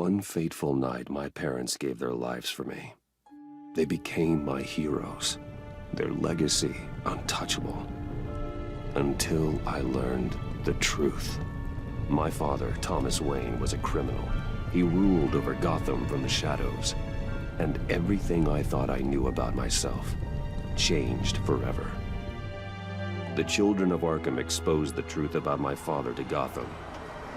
one fateful night, my parents gave their lives for me. They became my heroes, their legacy untouchable. Until I learned the truth. My father, Thomas Wayne, was a criminal. He ruled over Gotham from the shadows. And everything I thought I knew about myself changed forever. The children of Arkham exposed the truth about my father to Gotham.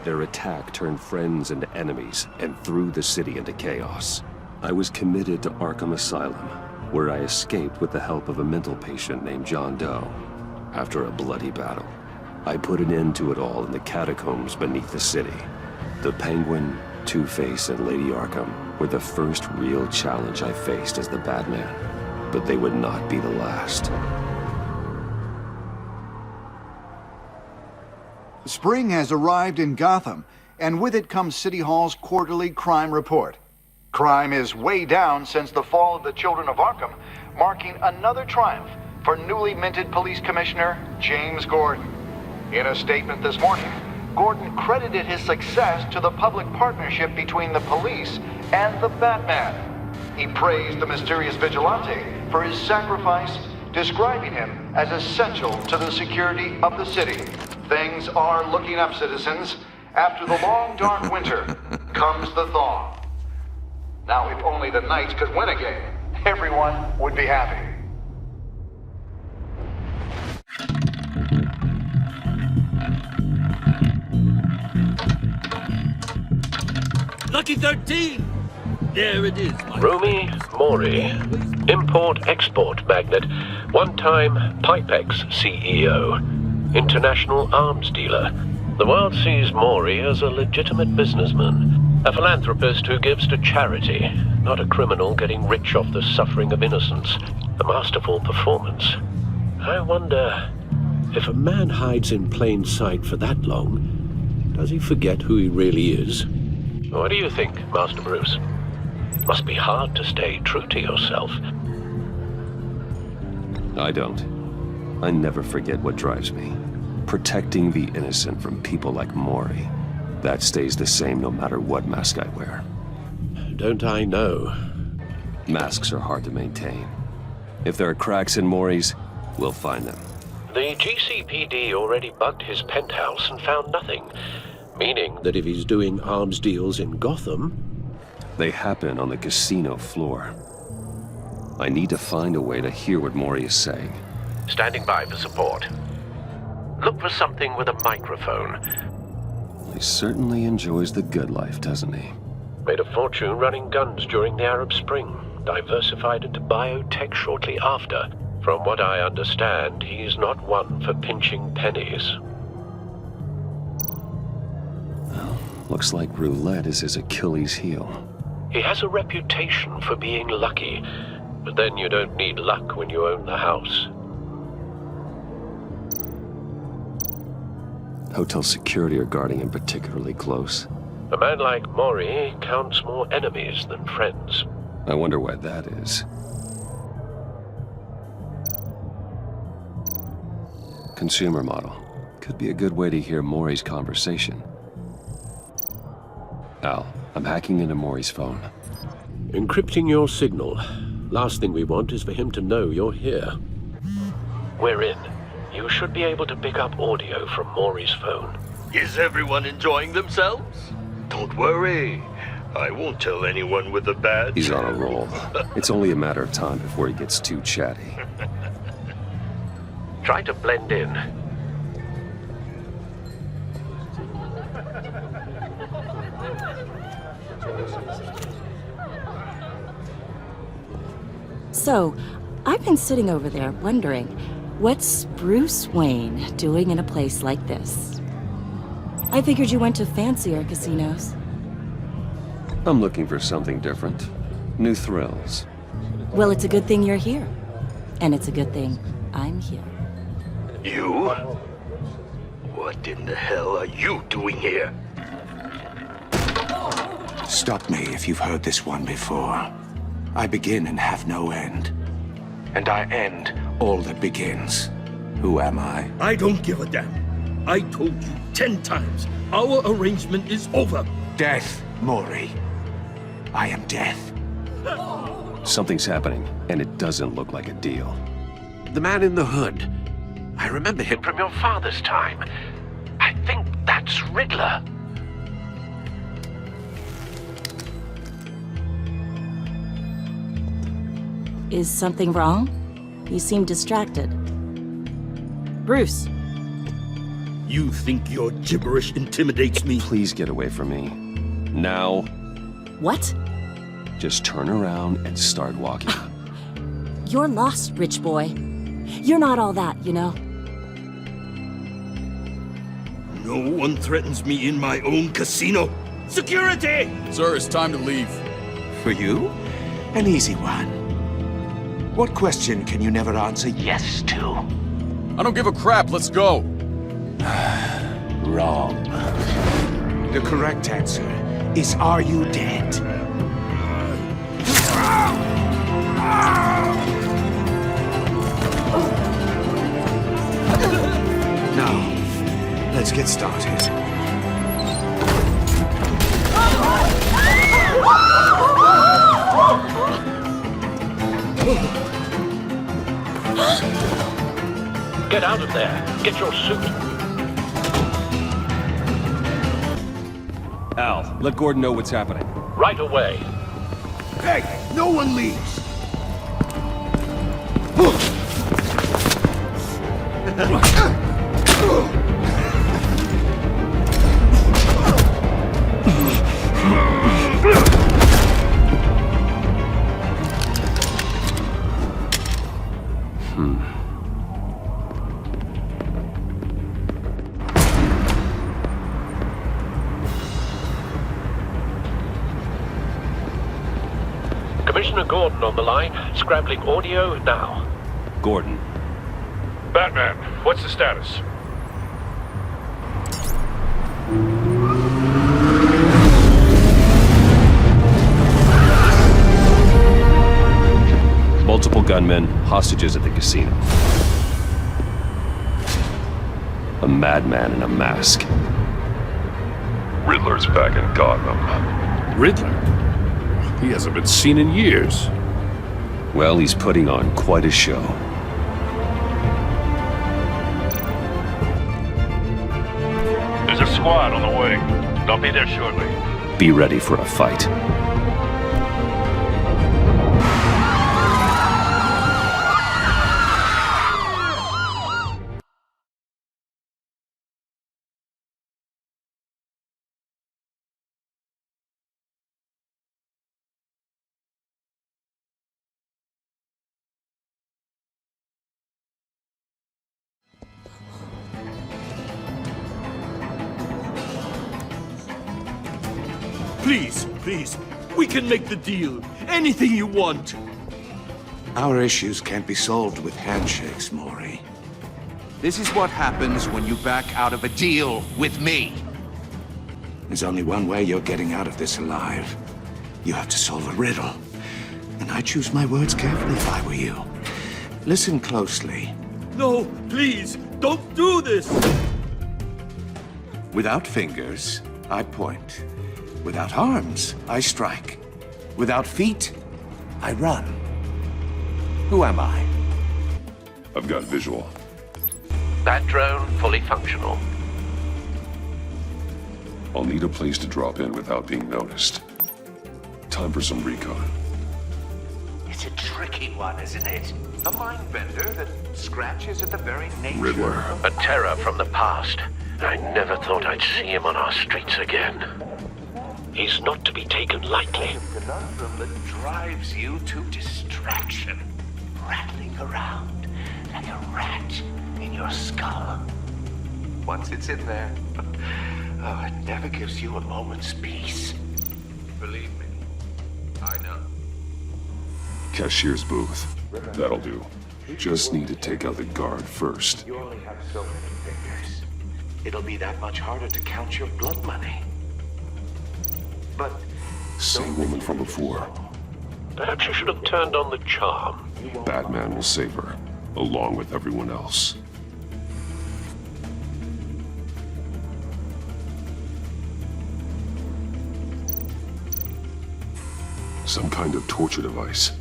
Their attack turned friends into enemies and threw the city into chaos. I was committed to Arkham Asylum, where I escaped with the help of a mental patient named John Doe. After a bloody battle, I put an end to it all in the catacombs beneath the city. The Penguin, Two-Face, and Lady Arkham were the first real challenge I faced as the Batman, but they would not be the last. Spring has arrived in Gotham, and with it comes City Hall's quarterly crime report. Crime is way down since the fall of the Children of Arkham, marking another triumph for newly minted Police Commissioner James Gordon. In a statement this morning, Gordon credited his success to the public partnership between the police and the Batman. He praised the mysterious vigilante for his sacrifice, describing him as essential to the security of the city. Things are looking up, citizens. After the long, dark winter comes the thaw. Now, if only the Knights could win again, everyone would be happy. Lucky 13! There it is. Rumi Mori, import-export magnate, one-time Pipex CEO, international arms dealer. The world sees Mori as a legitimate businessman, a philanthropist who gives to charity, not a criminal getting rich off the suffering of innocence. A masterful performance. I wonder, if a man hides in plain sight for that long, does he forget who he really is? What do you think, Master Bruce? It must be hard to stay true to yourself. I don't. I never forget what drives me. Protecting the innocent from people like Mori. That stays the same no matter what mask I wear. Don't I know? Masks are hard to maintain. If there are cracks in Mori's, we'll find them. The GCPD already bugged his penthouse and found nothing. Meaning that if he's doing arms deals in Gotham... They happen on the casino floor. I need to find a way to hear what Mori is saying. Standing by for support. Look for something with a microphone. He certainly enjoys the good life, doesn't he? Made a fortune running guns during the Arab Spring. Diversified into biotech shortly after. From what I understand, he's not one for pinching pennies. Well, looks like roulette is his Achilles heel. He has a reputation for being lucky, but then you don't need luck when you own the house. Hotel security are guarding him particularly close. A man like Mori counts more enemies than friends. I wonder why that is. Consumer model. Could be a good way to hear Mori's conversation. Al, I'm hacking into Mori's phone. Encrypting your signal. Last thing we want is for him to know you're here. We're in. You should be able to pick up audio from Mori's phone. Is everyone enjoying themselves? Don't worry. I won't tell anyone with a badge. He's on a roll. It's only a matter of time before he gets too chatty. Try to blend in. So, I've been sitting over there wondering, what's Bruce Wayne doing in a place like this? I figured you went to fancier casinos. I'm looking for something different. New thrills. Well, it's a good thing you're here. And it's a good thing I'm here. You? What in the hell are you doing here? Stop me if you've heard this one before. I begin and have no end. And I end all that begins. Who am I? I don't give a damn. I told you 10 times. Our arrangement is over. Death, Mori. I am death. Something's happening, and it doesn't look like a deal. The man in the hood. I remember him from your father's time. I think that's Riddler. Is something wrong? You seem distracted. Bruce, You think your gibberish intimidates me? Please get away from me. Now, what? just turn around and start walking. You're lost, rich boy. You're not all that, you know? No one threatens me in my own casino. Security! Sir, it's time to leave. For you? An easy one. What question can you never answer yes to? I don't give a crap, let's go. Wrong. The correct answer is, are you dead? Now, let's get started. Get out of there. Get your suit. Al, let Gordon know what's happening. Right away. Hey, no one leaves! Commissioner Gordon on the line. Scrambling audio now. Gordon, Batman, what's the status? multiple gunmen, hostages at the casino. A madman in a mask. Riddler's back in Gotham. Riddler? He hasn't been seen in years. Well, he's putting on quite a show. There's a squad on the way. They'll be there shortly. Be ready for a fight. Please, please, we can make the deal. Anything you want. Our issues can't be solved with handshakes, Maury. This is what happens when you back out of a deal with me. There's only one way you're getting out of this alive. You have to solve a riddle. And I choose my words carefully if I were you. Listen closely. No, please, don't do this. Without fingers, I point. Without arms, I strike. Without feet, I run. Who am I? I've got visual. That drone fully functional. I'll need a place to drop in without being noticed. Time for some recon. It's a tricky one, isn't it? A mind bender that scratches at the very nature. Riddler. A terror from the past. I never thought I'd see him on our streets again. He's not to be taken lightly. A conundrum that drives you to distraction. Rattling around like a rat in your skull. Once it's in there, oh, it never gives you a moment's peace. Believe me, I know. Cashier's booth. That'll do. Just need to take out the guard first. You only have so many fingers. It'll be that much harder to count your blood money. But Same woman from before. Perhaps you should have turned on the charm. Batman will save her, along with everyone else. Some kind of torture device.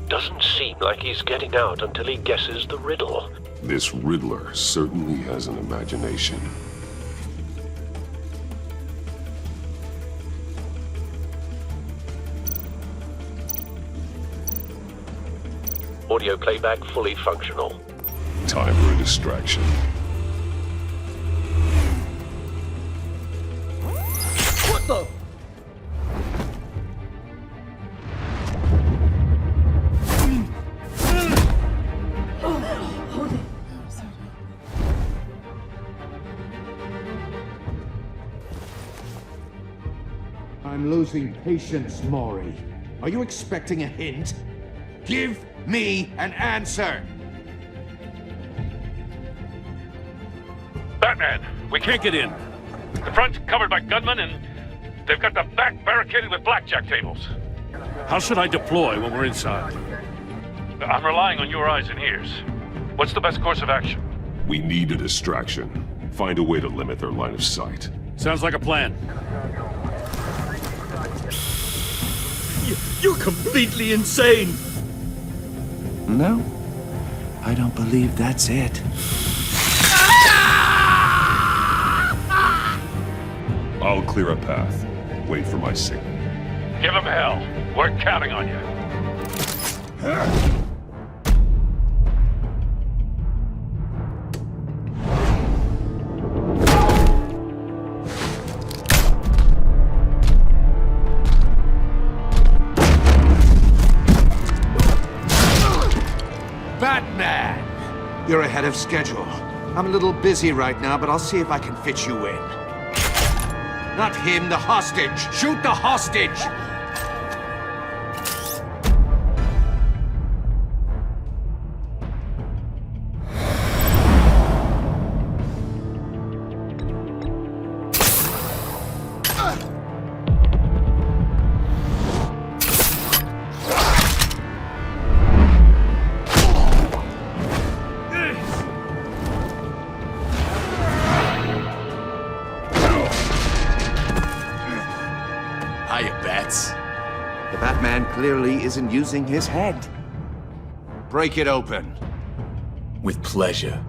Doesn't seem like he's getting out until he guesses the riddle. This Riddler certainly has an imagination. Audio playback fully functional. Time for a distraction. What the? I'm losing patience, Maury. Are you expecting a hint? Give me an answer! Batman, we can't get in. The front's covered by gunmen, and they've got the back barricaded with blackjack tables. How should I deploy when we're inside? I'm relying on your eyes and ears. What's the best course of action? We need a distraction. Find a way to limit their line of sight. Sounds like a plan. You're completely insane! No, I don't believe that's it. I'll clear a path. Wait for my signal. Give him hell. We're counting on you. Batman! You're ahead of schedule. I'm a little busy right now, but I'll see if I can fit you in. Not him, the hostage! Shoot the hostage! The Batman clearly isn't using his head. Break it open. With pleasure.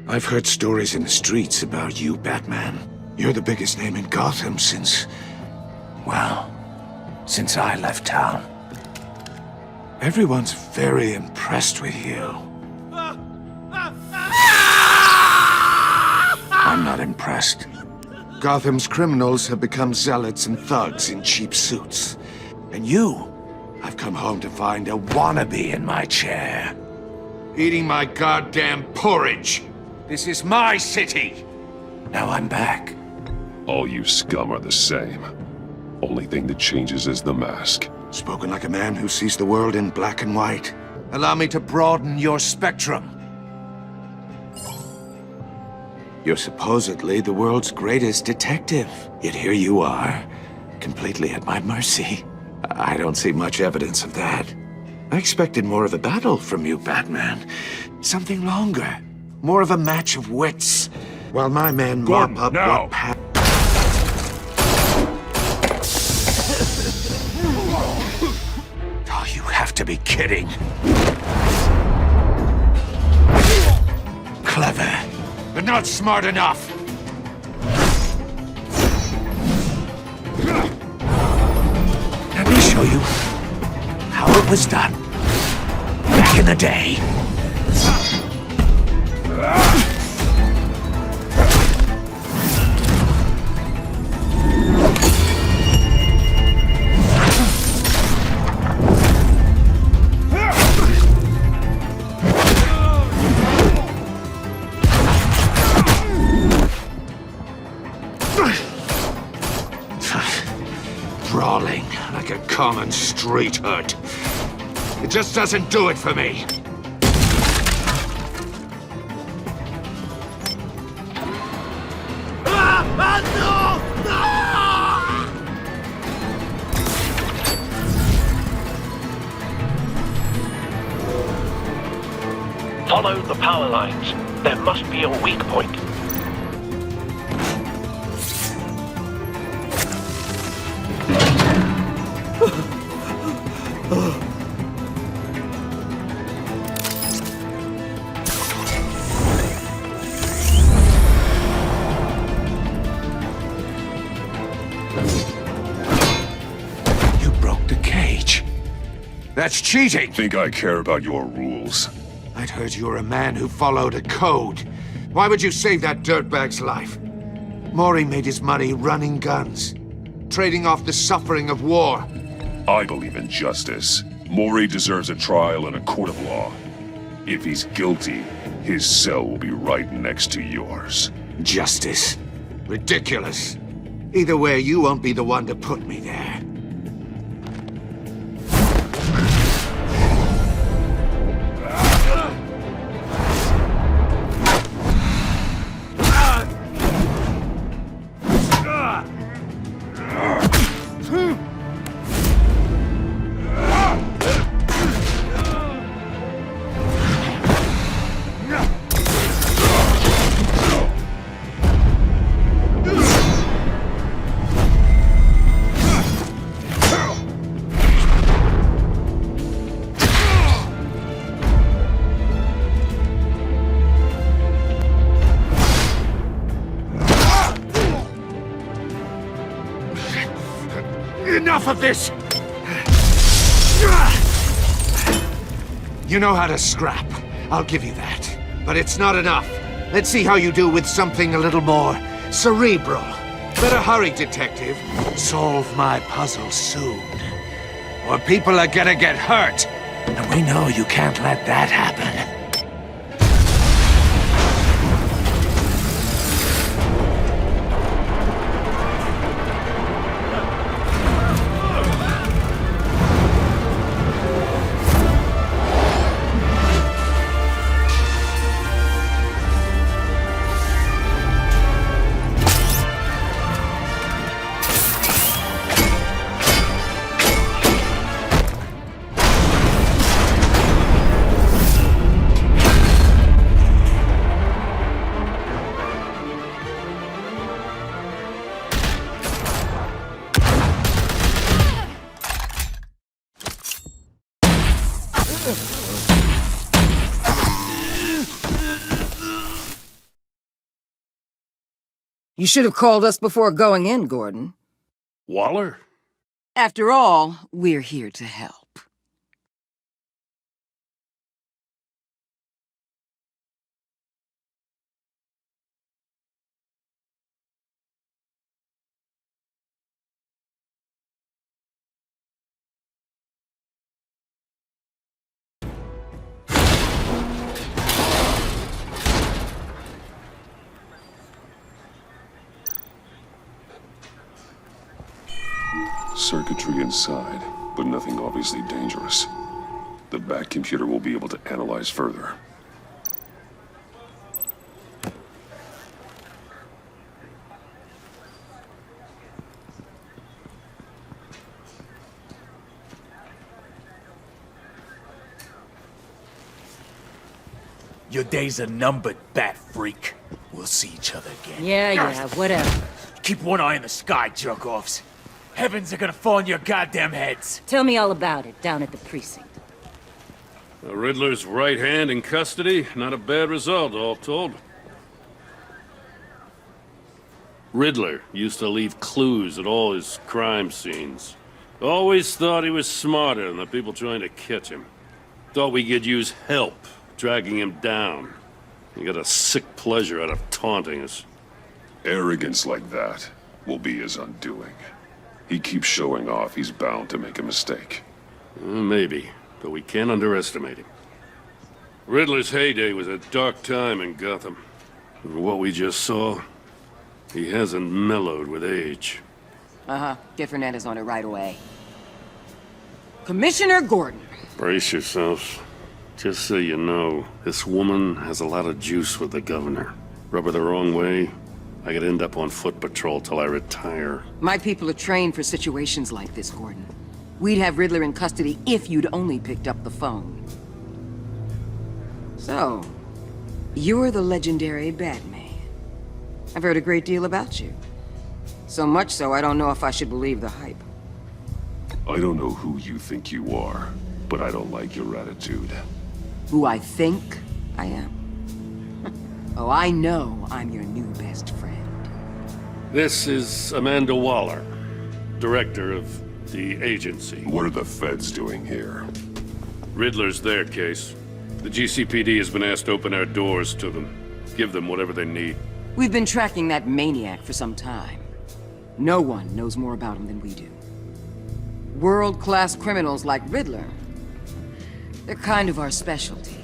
I've heard stories in the streets about you, Batman. You're the biggest name in Gotham since I left town. Everyone's very impressed with you. I'm not impressed. Gotham's criminals have become zealots and thugs in cheap suits. And you, I've come home to find a wannabe in my chair. Eating my goddamn porridge. This is my city! Now I'm back. All you scum are the same. Only thing that changes is the mask. Spoken like a man who sees the world in black and white. Allow me to broaden your spectrum. You're supposedly the world's greatest detective. Yet here you are, completely at my mercy. I don't see much evidence of that. I expected more of a battle from you, Batman. Something longer. More of a match of wits, while my men mop up what happened. Oh, you have to be kidding. Clever, but not smart enough. Let me show you how it was done back in the day. common street hurt. It just doesn't do it for me. Follow the power lines. There must be a weak point. You broke the cage. That's cheating! Think I care about your rules? I'd heard you were a man who followed a code. Why would you save that dirtbag's life? Mori made his money running guns, trading off the suffering of war. I believe in justice. Mori deserves a trial in a court of law. If he's guilty, his cell will be right next to yours. Justice. Ridiculous. Either way, you won't be the one to put me there. Enough of this! You know how to scrap. I'll give you that. But it's not enough. Let's see how you do with something a little more cerebral. Better hurry, detective. Solve my puzzle soon. Or people are gonna get hurt. And we know you can't let that happen. You should have called us before going in, Gordon. Waller? After all, we're here to help. Circuitry inside, but nothing obviously dangerous. The back computer will be able to analyze further. Your days are numbered, bat freak. We'll see each other again. Yeah, whatever. Keep one eye in the sky, jerk-offs. Heavens are gonna fall on your goddamn heads. Tell me all about it down at the precinct. The Riddler's right hand in custody. Not a bad result, all told. Riddler used to leave clues at all his crime scenes. Always thought he was smarter than the people trying to catch him. Thought we could use help dragging him down. He got a sick pleasure out of taunting us. Arrogance like that will be his undoing. He keeps showing off, he's bound to make a mistake. Maybe, but we can't underestimate him. Riddler's heyday was a dark time in Gotham. And what we just saw, he hasn't mellowed with age. Get Fernandez on it right away. Commissioner Gordon. Brace yourselves. Just so you know, this woman has a lot of juice with the governor. Rub her the wrong way, I could end up on foot patrol till I retire. My people are trained for situations like this, Gordon. We'd have Riddler in custody if you'd only picked up the phone. So, you're the legendary Batman. I've heard a great deal about you. So much so, I don't know if I should believe the hype. I don't know who you think you are, but I don't like your attitude. Who I think I am? Oh, I know I'm your new best friend. This is Amanda Waller, director of the agency. What are the feds doing here? Riddler's their case. The GCPD has been asked to open our doors to them. Give them whatever they need. We've been tracking that maniac for some time. No one knows more about him than we do. World-class criminals like Riddler. They're kind of our specialty.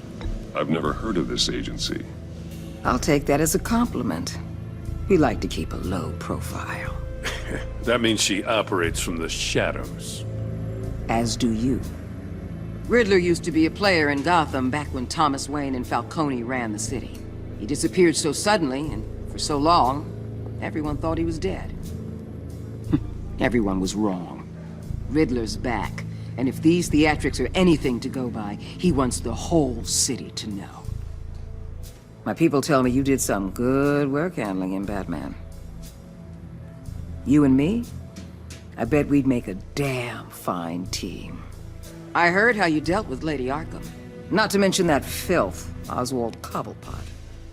I've never heard of this agency. I'll take that as a compliment. We like to keep a low profile. That means she operates from the shadows. As do you. Riddler used to be a player in Gotham back when Thomas Wayne and Falcone ran the city. He disappeared so suddenly, and for so long, everyone thought he was dead. Everyone was wrong. Riddler's back, and if these theatrics are anything to go by, he wants the whole city to know. My people tell me you did some good work handling him, Batman. You and me? I bet we'd make a damn fine team. I heard how you dealt with Lady Arkham. Not to mention that filth, Oswald Cobblepot.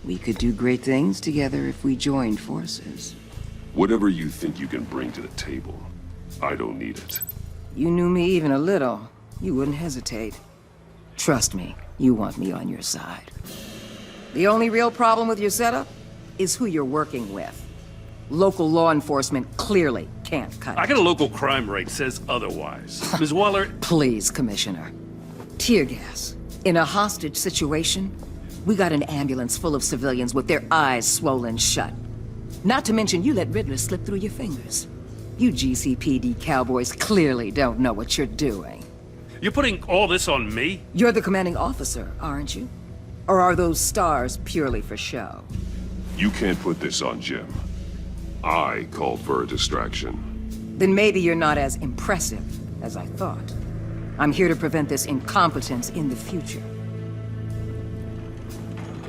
We could do great things together if we joined forces. Whatever you think you can bring to the table, I don't need it. You knew me even a little, you wouldn't hesitate. Trust me, you want me on your side. The only real problem with your setup is who you're working with. Local law enforcement clearly can't cut it. I got a local crime rate says otherwise. Ms. Waller... Please, Commissioner. Tear gas. In a hostage situation, we got an ambulance full of civilians with their eyes swollen shut. Not to mention you let Riddler slip through your fingers. You GCPD cowboys clearly don't know what you're doing. You're putting all this on me? You're the commanding officer, aren't you? Or are those stars purely for show? You can't put this on Jim. I called for a distraction. Then maybe you're not as impressive as I thought. I'm here to prevent this incompetence in the future.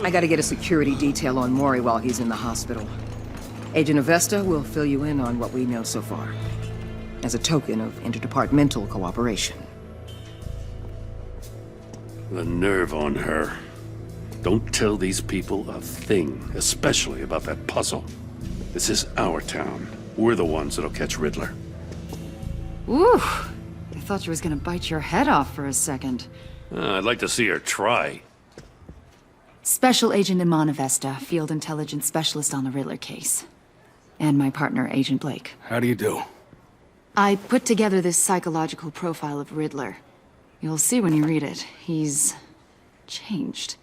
I gotta get a security detail on Maury while he's in the hospital. Agent Avesta will fill you in on what we know so far, as a token of interdepartmental cooperation. The nerve on her. Don't tell these people a thing, especially about that puzzle. This is our town. We're the ones that'll catch Riddler. Ooh, I thought you was gonna bite your head off for a second. I'd like to see her try. Special Agent Iman Avesta, Field Intelligence Specialist on the Riddler case. And my partner, Agent Blake. How do you do? I put together this psychological profile of Riddler. You'll see when you read it. He's changed.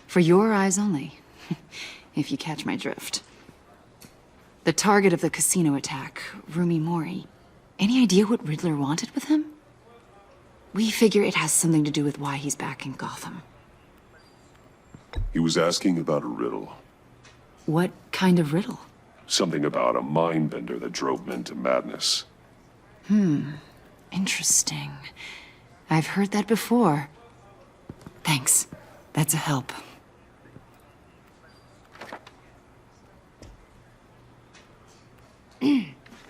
For your eyes only, if you catch my drift. The target of the casino attack, Rumi Mori. Any idea what Riddler wanted with him? We figure it has something to do with why he's back in Gotham. He was asking about a riddle. What kind of riddle? Something about a mind-bender that drove men to madness. Interesting. I've heard that before. Thanks. That's a help.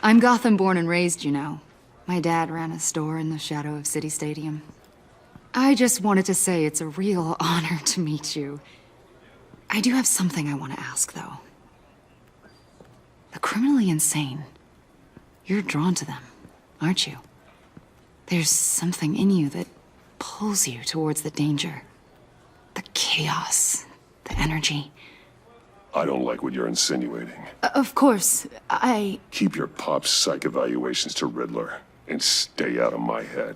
I'm Gotham born and raised, you know. My dad ran a store in the shadow of City Stadium. I just wanted to say it's a real honor to meet you. I do have something I want to ask, though. The criminally insane. You're drawn to them, aren't you? There's something in you that pulls you towards the danger. The chaos, the energy. I don't like what you're insinuating. Of course, Keep your pop psych evaluations to Riddler and stay out of my head.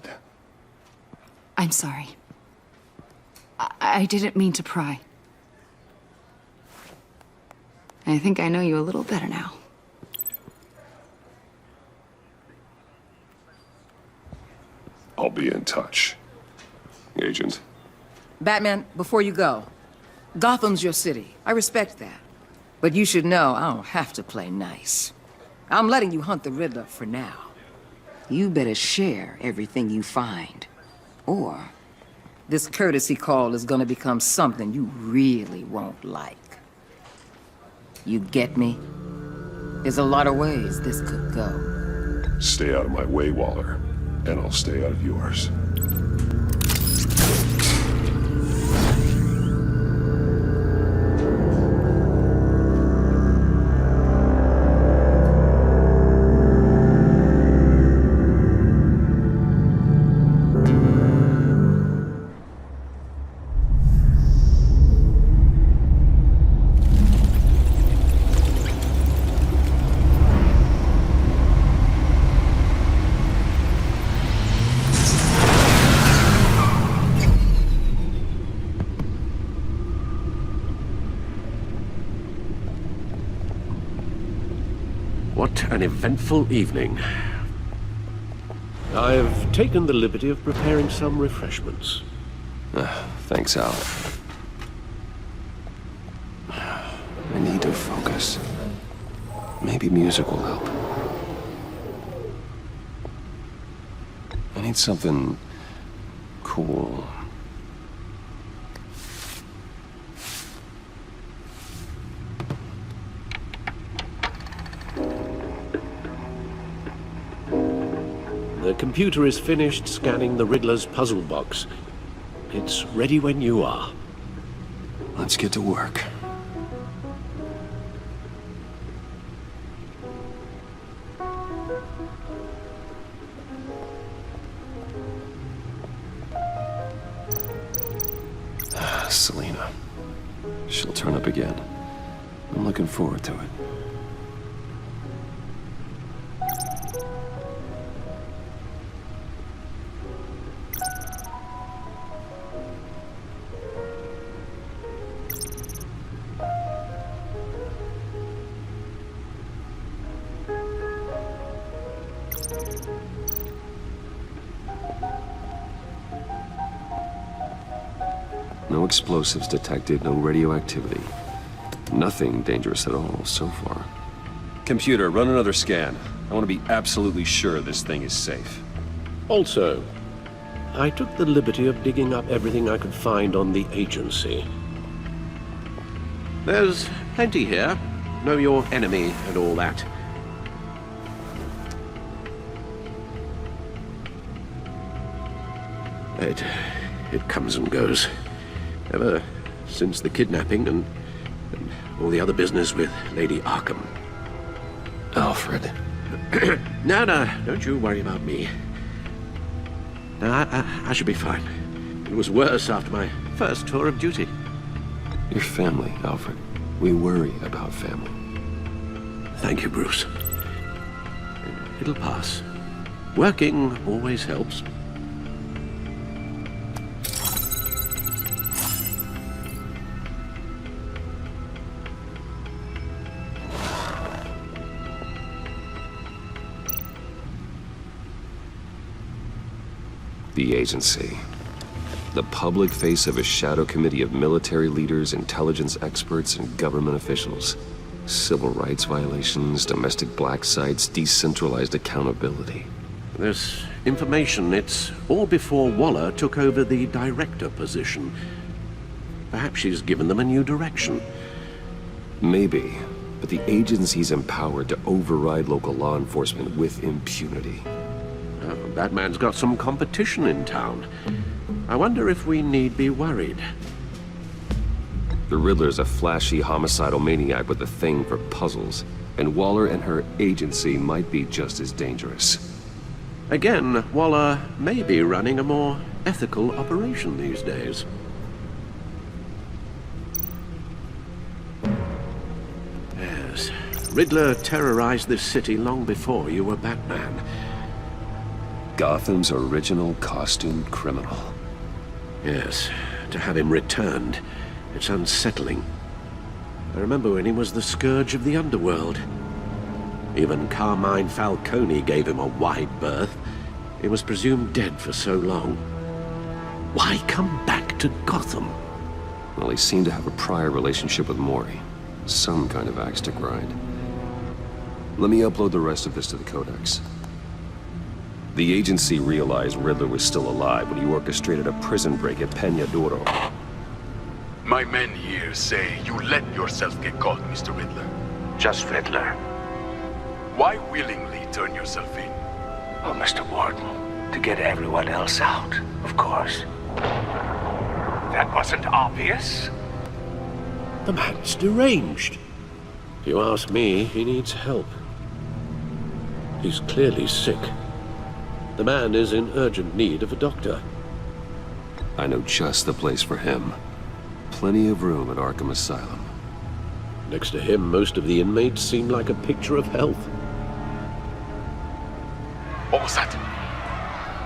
I'm sorry. I didn't mean to pry. I think I know you a little better now. be in touch. Agent. Batman, before you go, Gotham's your city. I respect that. But you should know I don't have to play nice. I'm letting you hunt the Riddler for now. You better share everything you find. Or this courtesy call is gonna become something you really won't like. You get me? There's a lot of ways this could go. Stay out of my way, Waller, and I'll stay out of yours. What an eventful evening. I've taken the liberty of preparing some refreshments. Thanks, Al. I need to focus. Maybe music will help. I need something cool. The computer is finished scanning the Riddler's puzzle box. It's ready when you are. Let's get to work. Selina. She'll turn up again. I'm looking forward to it. No explosives detected, no radioactivity. Nothing dangerous at all so far. Computer, run another scan. I want to be absolutely sure this thing is safe. Also, I took the liberty of digging up everything I could find on the agency. There's plenty here. Know your enemy and all that. It comes and goes. Ever since the kidnapping and all the other business with Lady Arkham. Alfred. No, don't you worry about me. No, I should be fine. It was worse after my first tour of duty. Your family, Alfred. We worry about family. Thank you, Bruce. It'll pass. Working always helps. The agency. The public face of a shadow committee of military leaders, intelligence experts, and government officials. Civil rights violations, domestic black sites, decentralized accountability. This information, it's all before Waller took over the director position. Perhaps she's given them a new direction. Maybe, but the agency's empowered to override local law enforcement with impunity. Batman's got some competition in town. I wonder if we need be worried. The Riddler's a flashy, homicidal maniac with a thing for puzzles, and Waller and her agency might be just as dangerous. Again, Waller may be running a more ethical operation these days. Yes, Riddler terrorized this city long before you were Batman. Gotham's original costumed criminal. Yes, to have him returned, it's unsettling. I remember when he was the scourge of the underworld. Even Carmine Falcone gave him a wide berth. He was presumed dead for so long. Why come back to Gotham? Well, he seemed to have a prior relationship with Mori. Some kind of axe to grind. Let me upload the rest of this to the Codex. The agency realized Riddler was still alive when he orchestrated a prison break at Peña Duro. My men here say you let yourself get caught, Mr. Riddler. Just Riddler. Why willingly turn yourself in? Oh, Mr. Warden, to get everyone else out, of course. That wasn't obvious. The man's deranged. If you ask me, he needs help. He's clearly sick. The man is in urgent need of a doctor. I know just the place for him. Plenty of room at Arkham Asylum. Next to him, most of the inmates seem like a picture of health. What was that?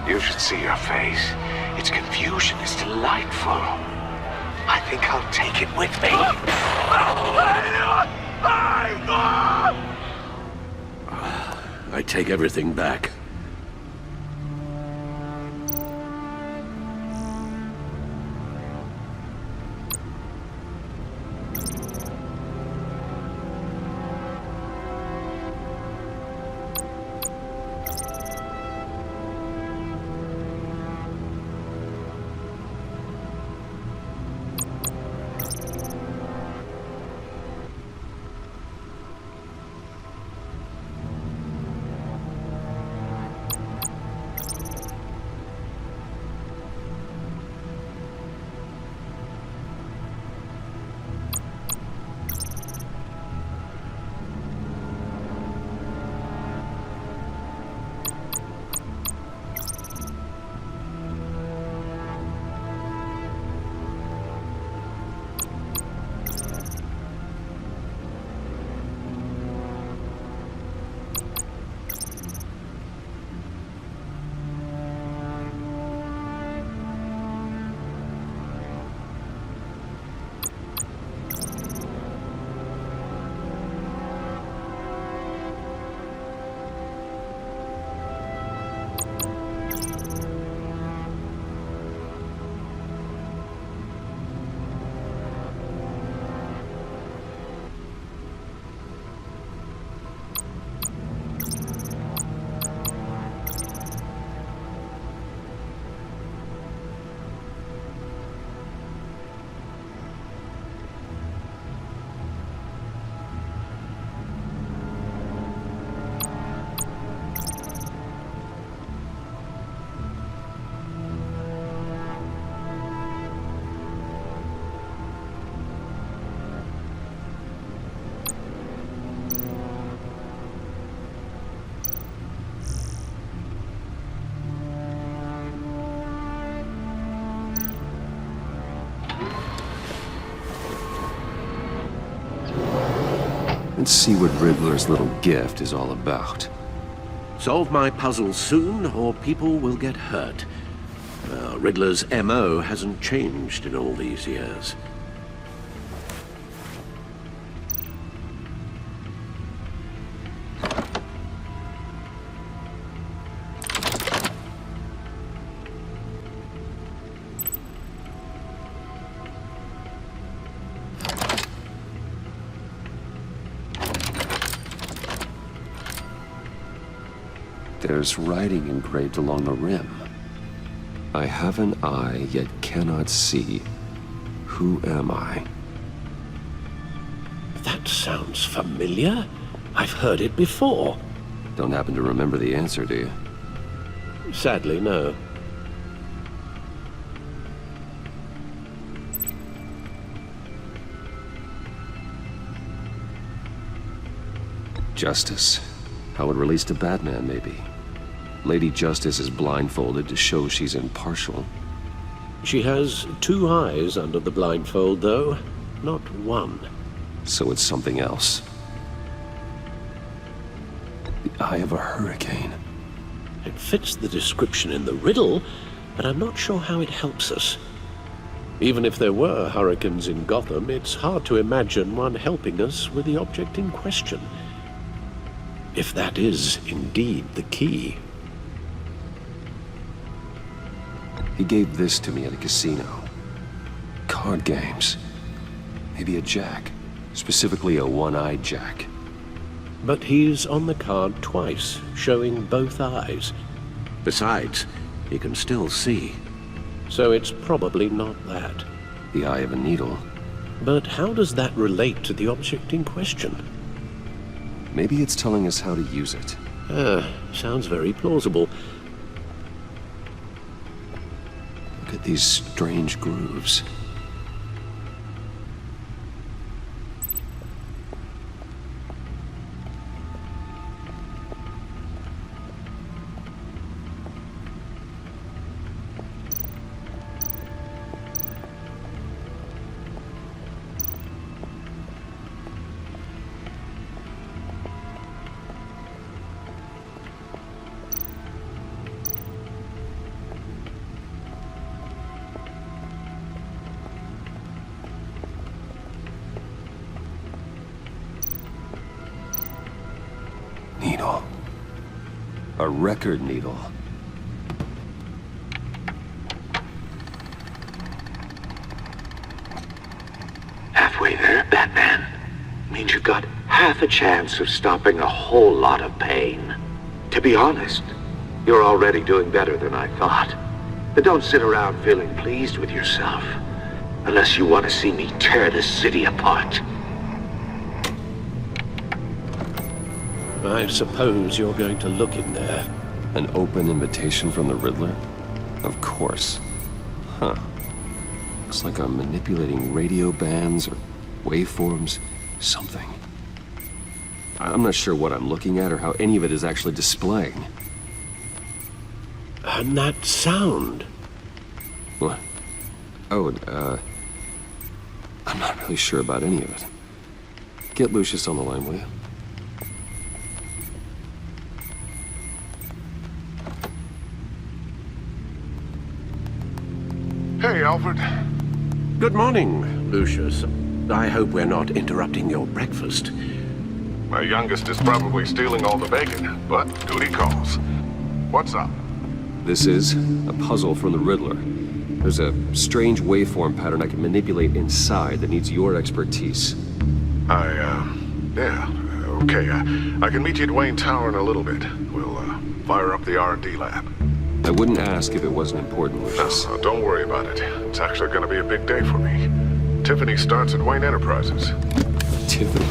You should see your face. Its confusion is delightful. I think I'll take it with me. I take everything back. Let's see what Riddler's little gift is all about. Solve my puzzle soon, or people will get hurt. Riddler's MO hasn't changed in all these years. There's writing engraved along the rim. I have an eye, yet cannot see. Who am I? That sounds familiar. I've heard it before. Don't happen to remember the answer, do you? Sadly, no. Justice. How it relates to Batman, maybe. Lady Justice is blindfolded to show she's impartial. She has two eyes under the blindfold, though, not one. So it's something else. The eye of a hurricane. It fits the description in the riddle, but I'm not sure how it helps us. Even if there were hurricanes in Gotham, it's hard to imagine one helping us with the object in question. If that is indeed the key. He gave this to me at a casino. Card games. Maybe a jack. Specifically a one-eyed jack. But he's on the card twice, showing both eyes. Besides, he can still see. So it's probably not that. The eye of a needle. But how does that relate to the object in question? Maybe it's telling us how to use it. Sounds very plausible. Look at these strange grooves. Needle. A record needle. Halfway there, Batman. Means you've got half a chance of stopping a whole lot of pain. To be honest, you're already doing better than I thought. But don't sit around feeling pleased with yourself. Unless you want to see me tear this city apart. I suppose you're going to look in there. An open invitation from the Riddler? Of course. Huh. Looks like I'm manipulating radio bands or waveforms. Something. I'm not sure what I'm looking at or how any of it is actually displaying. And that sound. What? Oh, I'm not really sure about any of it. Get Lucius on the line, will you? Hey, Alfred. Good morning, Lucius. I hope we're not interrupting your breakfast. My youngest is probably stealing all the bacon, but duty calls. What's up? This is a puzzle from the Riddler. There's a strange waveform pattern I can manipulate inside that needs your expertise. Yeah, okay. I can meet you at Wayne Tower in a little bit. We'll, fire up the R&D lab. I wouldn't ask if it wasn't important, Lucius. No, don't worry about it. It's actually gonna be a big day for me. Tiffany starts at Wayne Enterprises. Tiffany?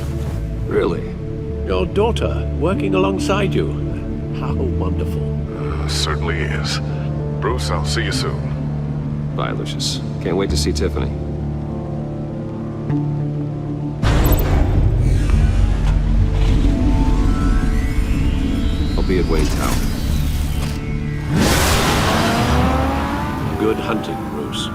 Really? Your daughter, working alongside you. How wonderful. Certainly is. Bruce, I'll see you soon. Bye, Lucius. Can't wait to see Tiffany. I'll be at Wayne Tower. Good hunting, Bruce.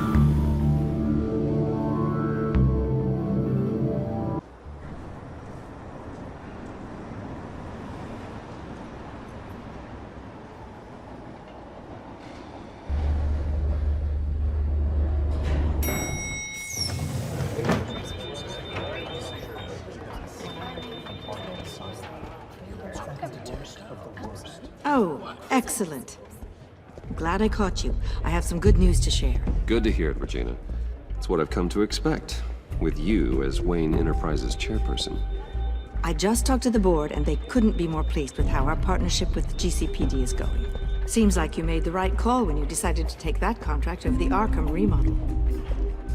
Oh, excellent. Glad I caught you. I have some good news to share. Good to hear it, Regina. It's what I've come to expect, with you as Wayne Enterprises chairperson. I just talked to the board, and they couldn't be more pleased with how our partnership with the GCPD is going. Seems like you made the right call when you decided to take that contract over the Arkham remodel.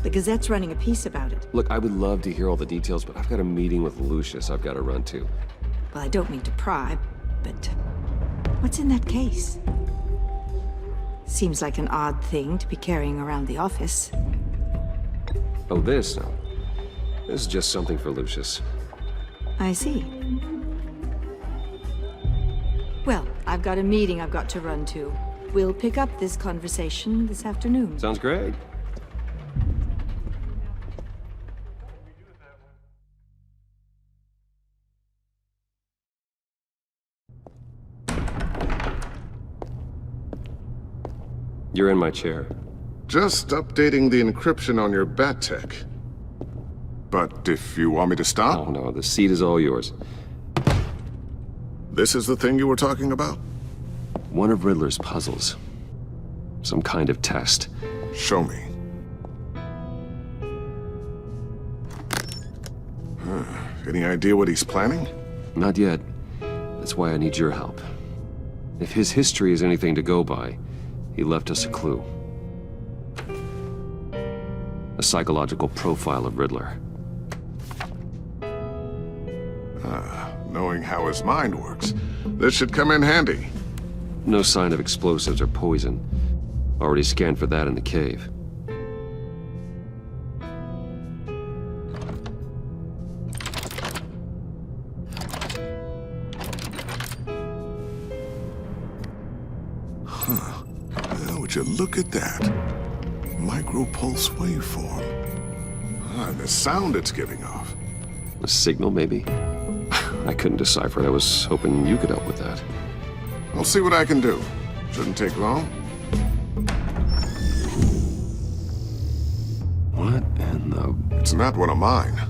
The Gazette's running a piece about it. Look, I would love to hear all the details, but I've got a meeting with Lucius I've got to run to. Well, I don't mean to pry, but what's in that case? Seems like an odd thing to be carrying around the office. Oh, this? No. This is just something for Lucius. I see. Well, I've got a meeting I've got to run to. We'll pick up this conversation this afternoon. Sounds great. You're in my chair. Just updating the encryption on your bat tech. But if you want me to stop? Oh, no, the seat is all yours. This is the thing you were talking about? One of Riddler's puzzles. Some kind of test. Show me. Any idea what he's planning? Not yet. That's why I need your help. If his history is anything to go by, he left us a clue. A psychological profile of Riddler. Knowing how his mind works, this should come in handy. No sign of explosives or poison. Already scanned for that in the cave. Would you look at that? Micro-pulse waveform. And the sound it's giving off. A signal, maybe? I couldn't decipher it. I was hoping you could help with that. I'll see what I can do. Shouldn't take long. What in the... It's not one of mine.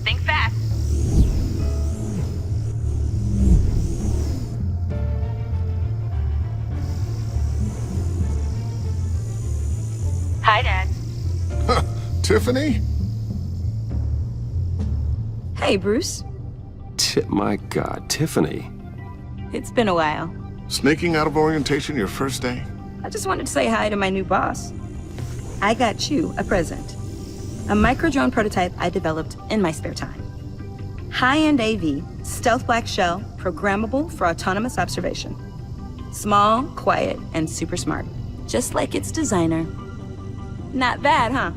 Think fast. Hi, Dad. Tiffany? Hey, Bruce. My God, Tiffany. It's been a while. Sneaking out of orientation your first day? I just wanted to say hi to my new boss. I got you a present. A micro-drone prototype I developed in my spare time. High-end AV, stealth black shell, programmable for autonomous observation. Small, quiet, and super smart. Just like its designer. Not bad, huh?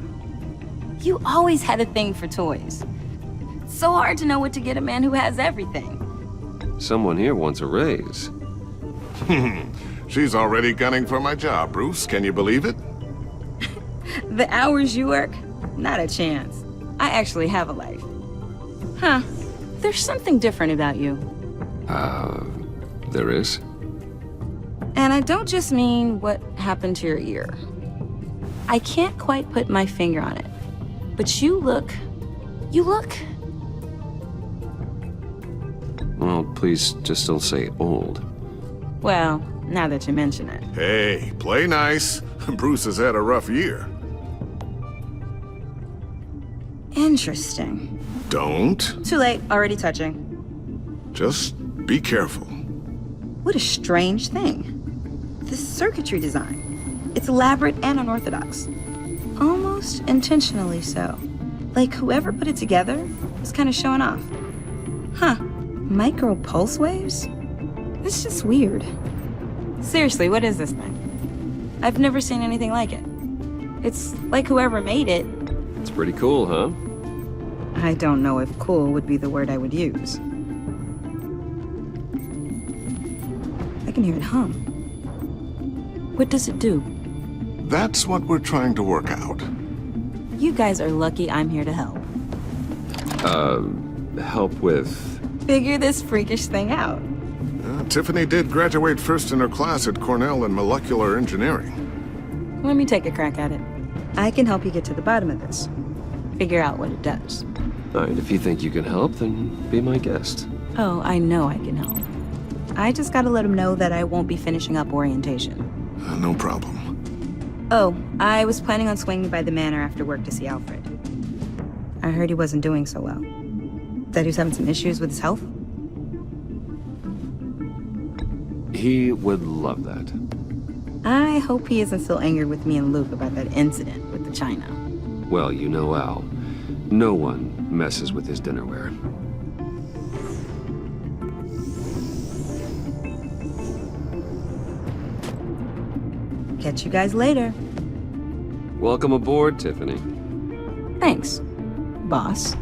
You always had a thing for toys. It's so hard to know what to get a man who has everything. Someone here wants a raise. She's already gunning for my job, Bruce. Can you believe it? The hours you work? Not a chance. I actually have a life. Huh. There's something different about you. There is? And I don't just mean what happened to your ear. I can't quite put my finger on it. But you look... Well, please just don't say old. Well, now that you mention it. Hey, play nice. Bruce has had a rough year. Interesting. Don't. Too late, already touching. Just be careful. What a strange thing. The circuitry design. It's elaborate and unorthodox. Almost intentionally so. Like whoever put it together was kind of showing off. Huh. Micro pulse waves? It's just weird. Seriously, what is this thing? I've never seen anything like it. It's like whoever made it. It's pretty cool, huh? I don't know if cool would be the word I would use. I can hear it hum. What does it do? That's what we're trying to work out. You guys are lucky I'm here to help. Help with... Figure this freakish thing out. Tiffany did graduate first in her class at Cornell in molecular engineering. Let me take a crack at it. I can help you get to the bottom of this. Figure out what it does. All right, if you think you can help, then be my guest. Oh, I know I can help. I just gotta let him know that I won't be finishing up orientation. No problem. Oh, I was planning on swinging by the manor after work to see Alfred. I heard he wasn't doing so well. That he was having some issues with his health? He would love that. I hope he isn't still angered with me and Luke about that incident with the china. Well, you know Al. No one messes with his dinnerware. Catch you guys later. Welcome aboard, Tiffany. Thanks, boss.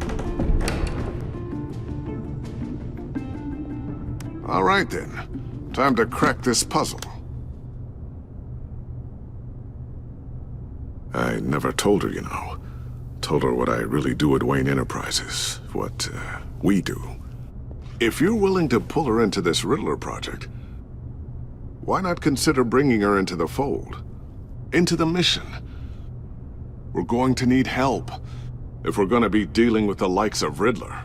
All right, then. Time to crack this puzzle. I never told her, you know. Told her what I really do at Wayne Enterprises. What, we do. If you're willing to pull her into this Riddler project, why not consider bringing her into the fold? Into the mission? We're going to need help if we're going to be dealing with the likes of Riddler.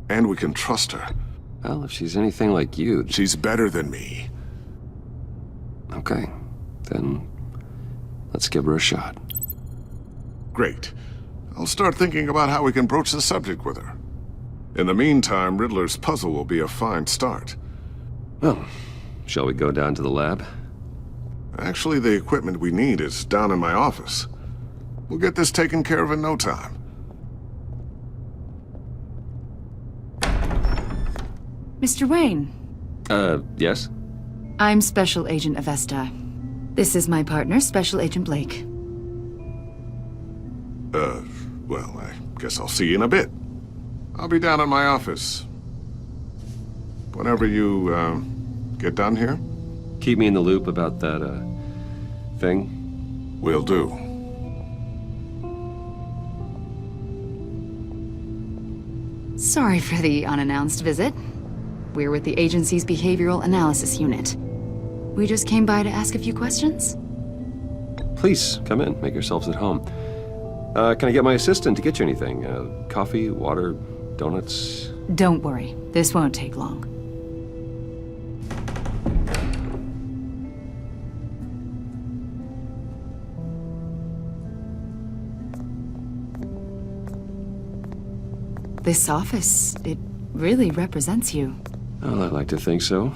And we can trust her. Well, if she's anything like you... She's better than me. Okay. Then Let's give her a shot. Great. I'll start thinking about how we can broach the subject with her. In the meantime, Riddler's puzzle will be a fine start. Well, shall we go down to the lab? Actually, the equipment we need is down in my office. We'll get this taken care of in no time. Mr. Wayne. Yes? I'm Special Agent Avesta. This is my partner, Special Agent Blake. Well, I guess I'll see you in a bit. I'll be down in my office. Whenever you, get done here? Keep me in the loop about that, thing? Will do. Sorry for the unannounced visit. We're with the agency's Behavioral Analysis Unit. We just came by to ask a few questions. Please, come in. Make yourselves at home. Can I get my assistant to get you anything? Coffee, water, donuts? Don't worry. This won't take long. This office, it really represents you. Well, I'd like to think so.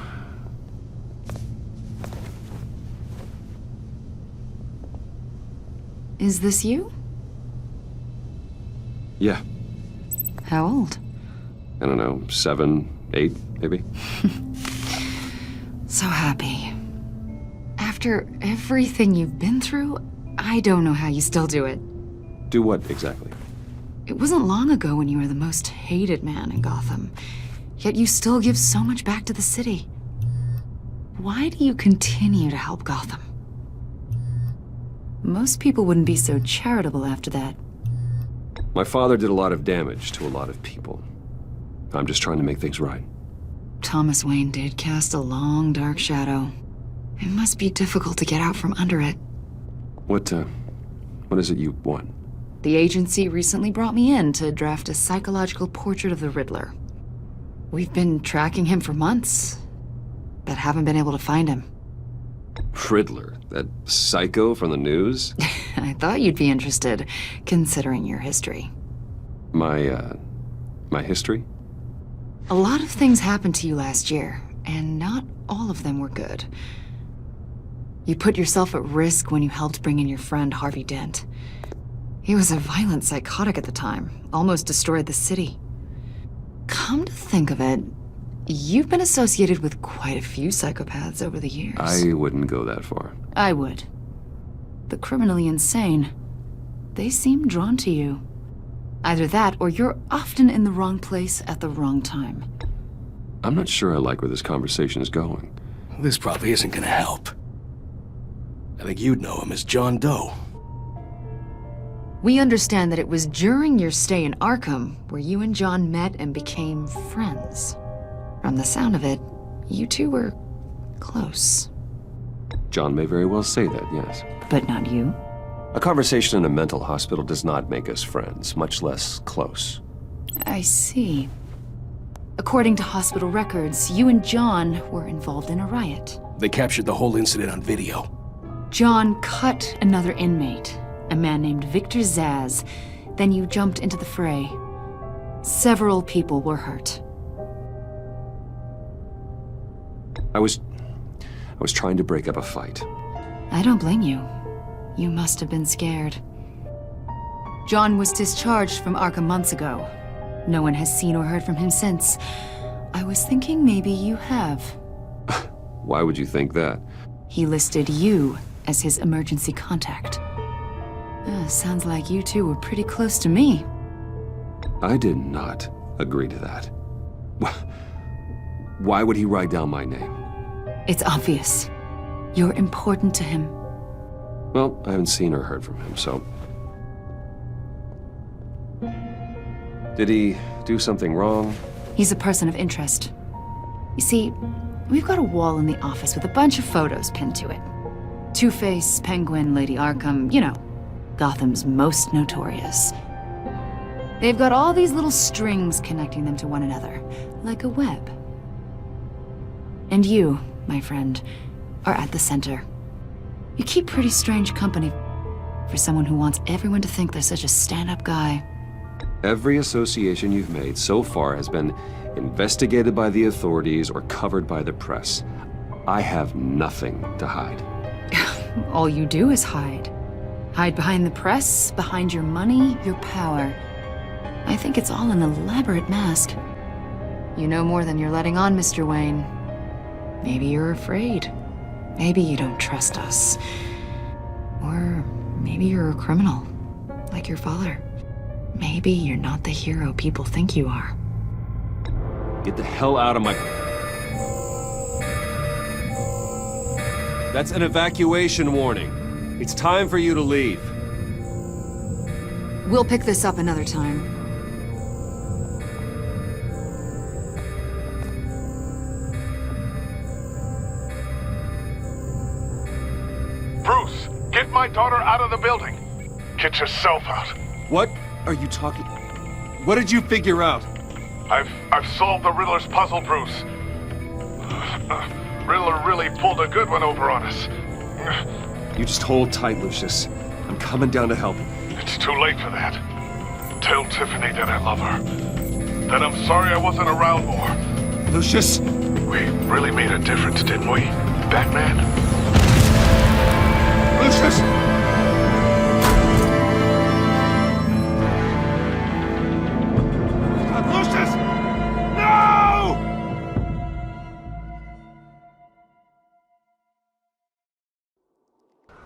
Is this you? Yeah. How old? I don't know, 7, 8, maybe? So happy. After everything you've been through, I don't know how you still do it. Do what, exactly? It wasn't long ago when you were the most hated man in Gotham, yet you still give so much back to the city. Why do you continue to help Gotham? Most people wouldn't be so charitable after that. My father did a lot of damage to a lot of people. I'm just trying to make things right. Thomas Wayne did cast a long, dark shadow. It must be difficult to get out from under it. What is it you want? The agency recently brought me in to draft a psychological portrait of the Riddler. We've been tracking him for months, but haven't been able to find him. Riddler? That psycho from the news? I thought you'd be interested, considering your history. My history? A lot of things happened to you last year, and not all of them were good. You put yourself at risk when you helped bring in your friend Harvey Dent. He was a violent psychotic at the time, almost destroyed the city. Come to think of it, you've been associated with quite a few psychopaths over the years. I wouldn't go that far. I would. The criminally insane, they seem drawn to you. Either that, or you're often in the wrong place at the wrong time. I'm not sure I like where this conversation is going. This probably isn't gonna help. I think you'd know him as John Doe. We understand that it was during your stay in Arkham where you and John met and became friends. From the sound of it, you two were close. John may very well say that, yes. But not you? A conversation in a mental hospital does not make us friends, much less close. I see. According to hospital records, you and John were involved in a riot. They captured the whole incident on video. John cut another inmate, a man named Victor Zsasz. Then you jumped into the fray. Several people were hurt. I was trying to break up a fight. I don't blame you. You must have been scared. John was discharged from Arkham months ago. No one has seen or heard from him since. I was thinking maybe you have. Why would you think that? He listed you as his emergency contact. Sounds like you two were pretty close to me. I did not agree to that. Why would he write down my name? It's obvious. You're important to him. Well, I haven't seen or heard from him, so... Did he do something wrong? He's a person of interest. You see, we've got a wall in the office with a bunch of photos pinned to it. Two-Face, Penguin, Lady Arkham, you know, Gotham's most notorious. They've got all these little strings connecting them to one another, like a web. And you, my friend, are at the center. You keep pretty strange company. for someone who wants everyone to think they're such a stand-up guy. Every association you've made so far has been investigated by the authorities or covered by the press. I have nothing to hide. All you do is hide. Hide behind the press, behind your money, your power. I think it's all an elaborate mask. You know more than you're letting on, Mr. Wayne. Maybe you're afraid. Maybe you don't trust us. Or maybe you're a criminal, like your father. Maybe you're not the hero people think you are. Get the hell out of my... That's an evacuation warning. It's time for you to leave. We'll pick this up another time. Bruce, get my daughter out of the building. Get yourself out. What are you talking... What did you figure out? I've solved the Riddler's puzzle, Bruce. Riddler really pulled a good one over on us. You just hold tight, Lucius. I'm coming down to help. It's too late for that. Tell Tiffany that I love her. That I'm sorry I wasn't around more. Lucius! We really made a difference, didn't we, Batman? Lucius! Lucius! No!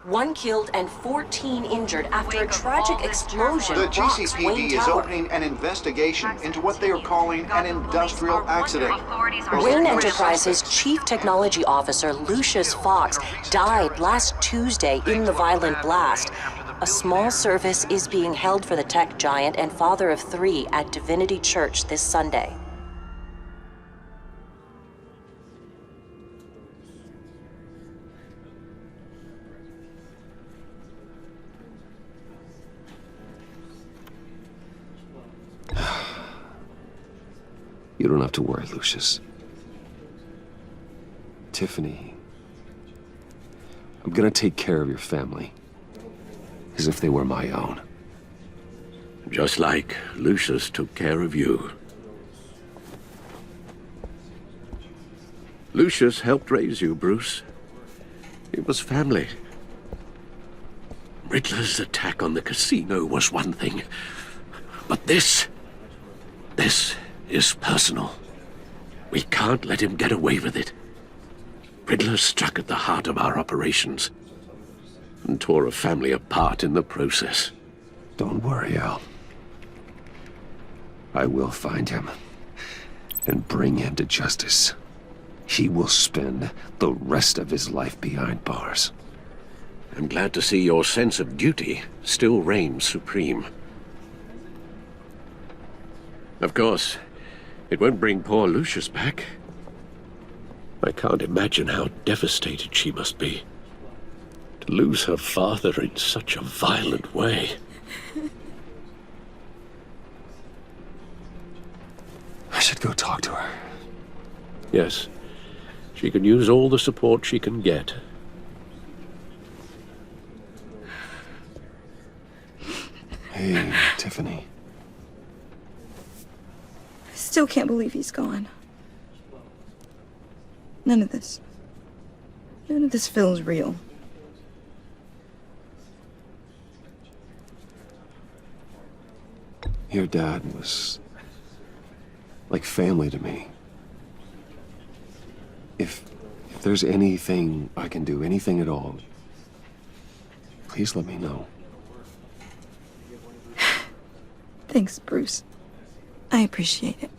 One killed and 14 injured after a tragic explosion. The rocks GCPD Wayne is Tower. opening an investigation into what they are calling an industrial accident. Wayne Enterprises' Chief Technology Officer Lucius Fox died last Tuesday in the violent blast. A small service is being held for the tech giant and father of 3 at Divinity Church this Sunday. You don't have to worry, Lucius. Tiffany, I'm gonna take care of your family. As if they were my own. Just like Lucius took care of you. Lucius helped raise you, Bruce. It was family. Riddler's attack on the casino was one thing. But this is personal. We can't let him get away with it. Riddler struck at the heart of our operations and tore a family apart in the process. Don't worry, Al. I will find him and bring him to justice. He will spend the rest of his life behind bars. I'm glad to see your sense of duty still reigns supreme. Of course, it won't bring poor Lucius back. I can't imagine how devastated she must be. To lose her father in such a violent way. I should go talk to her. Yes, she can use all the support she can get. Hey, Tiffany. I still can't believe he's gone. None of this feels real. Your dad was like family to me. If there's anything I can do, anything at all, please let me know. Thanks, Bruce. I appreciate it.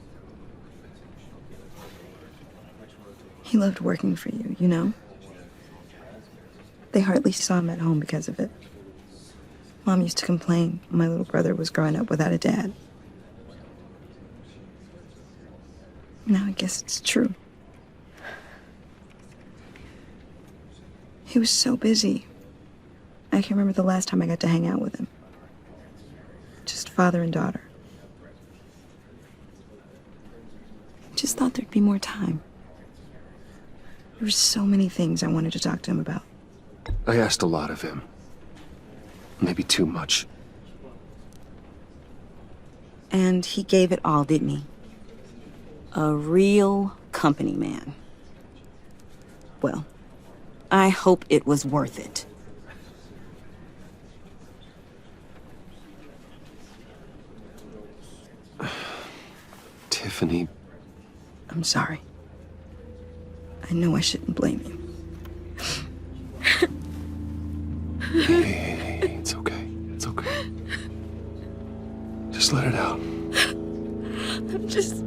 He loved working for you, you know? They hardly saw him at home because of it. Mom used to complain when my little brother was growing up without a dad. Now I guess it's true. He was so busy. I can't remember the last time I got to hang out with him. Just father and daughter. Just thought there'd be more time. There were so many things I wanted to talk to him about. I asked a lot of him. Maybe too much. And he gave it all, didn't he? A real company man. Well, I hope it was worth it. Tiffany. I'm sorry. I know I shouldn't blame you. Hey, it's okay. It's okay. Just let it out. I'm just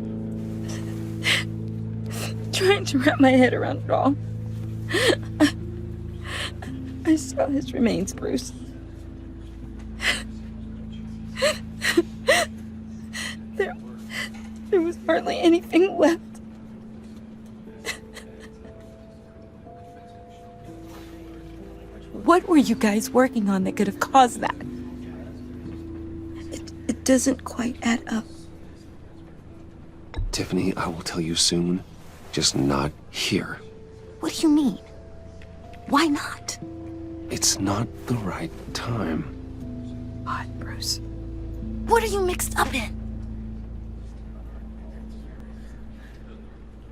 trying to wrap my head around it all. I saw his remains, Bruce. There was hardly anything left. What were you guys working on that could have caused that? It doesn't quite add up. Tiffany, I will tell you soon. Just not here. What do you mean? Why not? It's not the right time. What, Bruce? What are you mixed up in?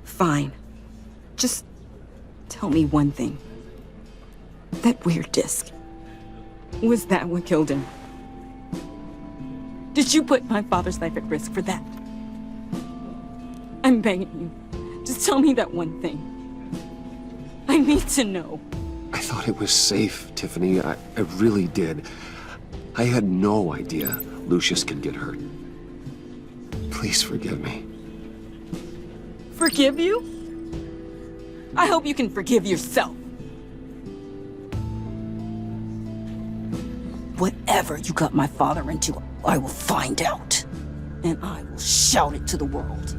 Fine. Just tell me one thing. That weird disc. Was that what killed him? Did you put my father's life at risk for that? I'm begging you. Just tell me that one thing. I need to know. I thought it was safe, Tiffany. I really did. I had no idea Lucius could get hurt. Please forgive me. Forgive you? I hope you can forgive yourself. Whatever you got my father into, I will find out. And I will shout it to the world.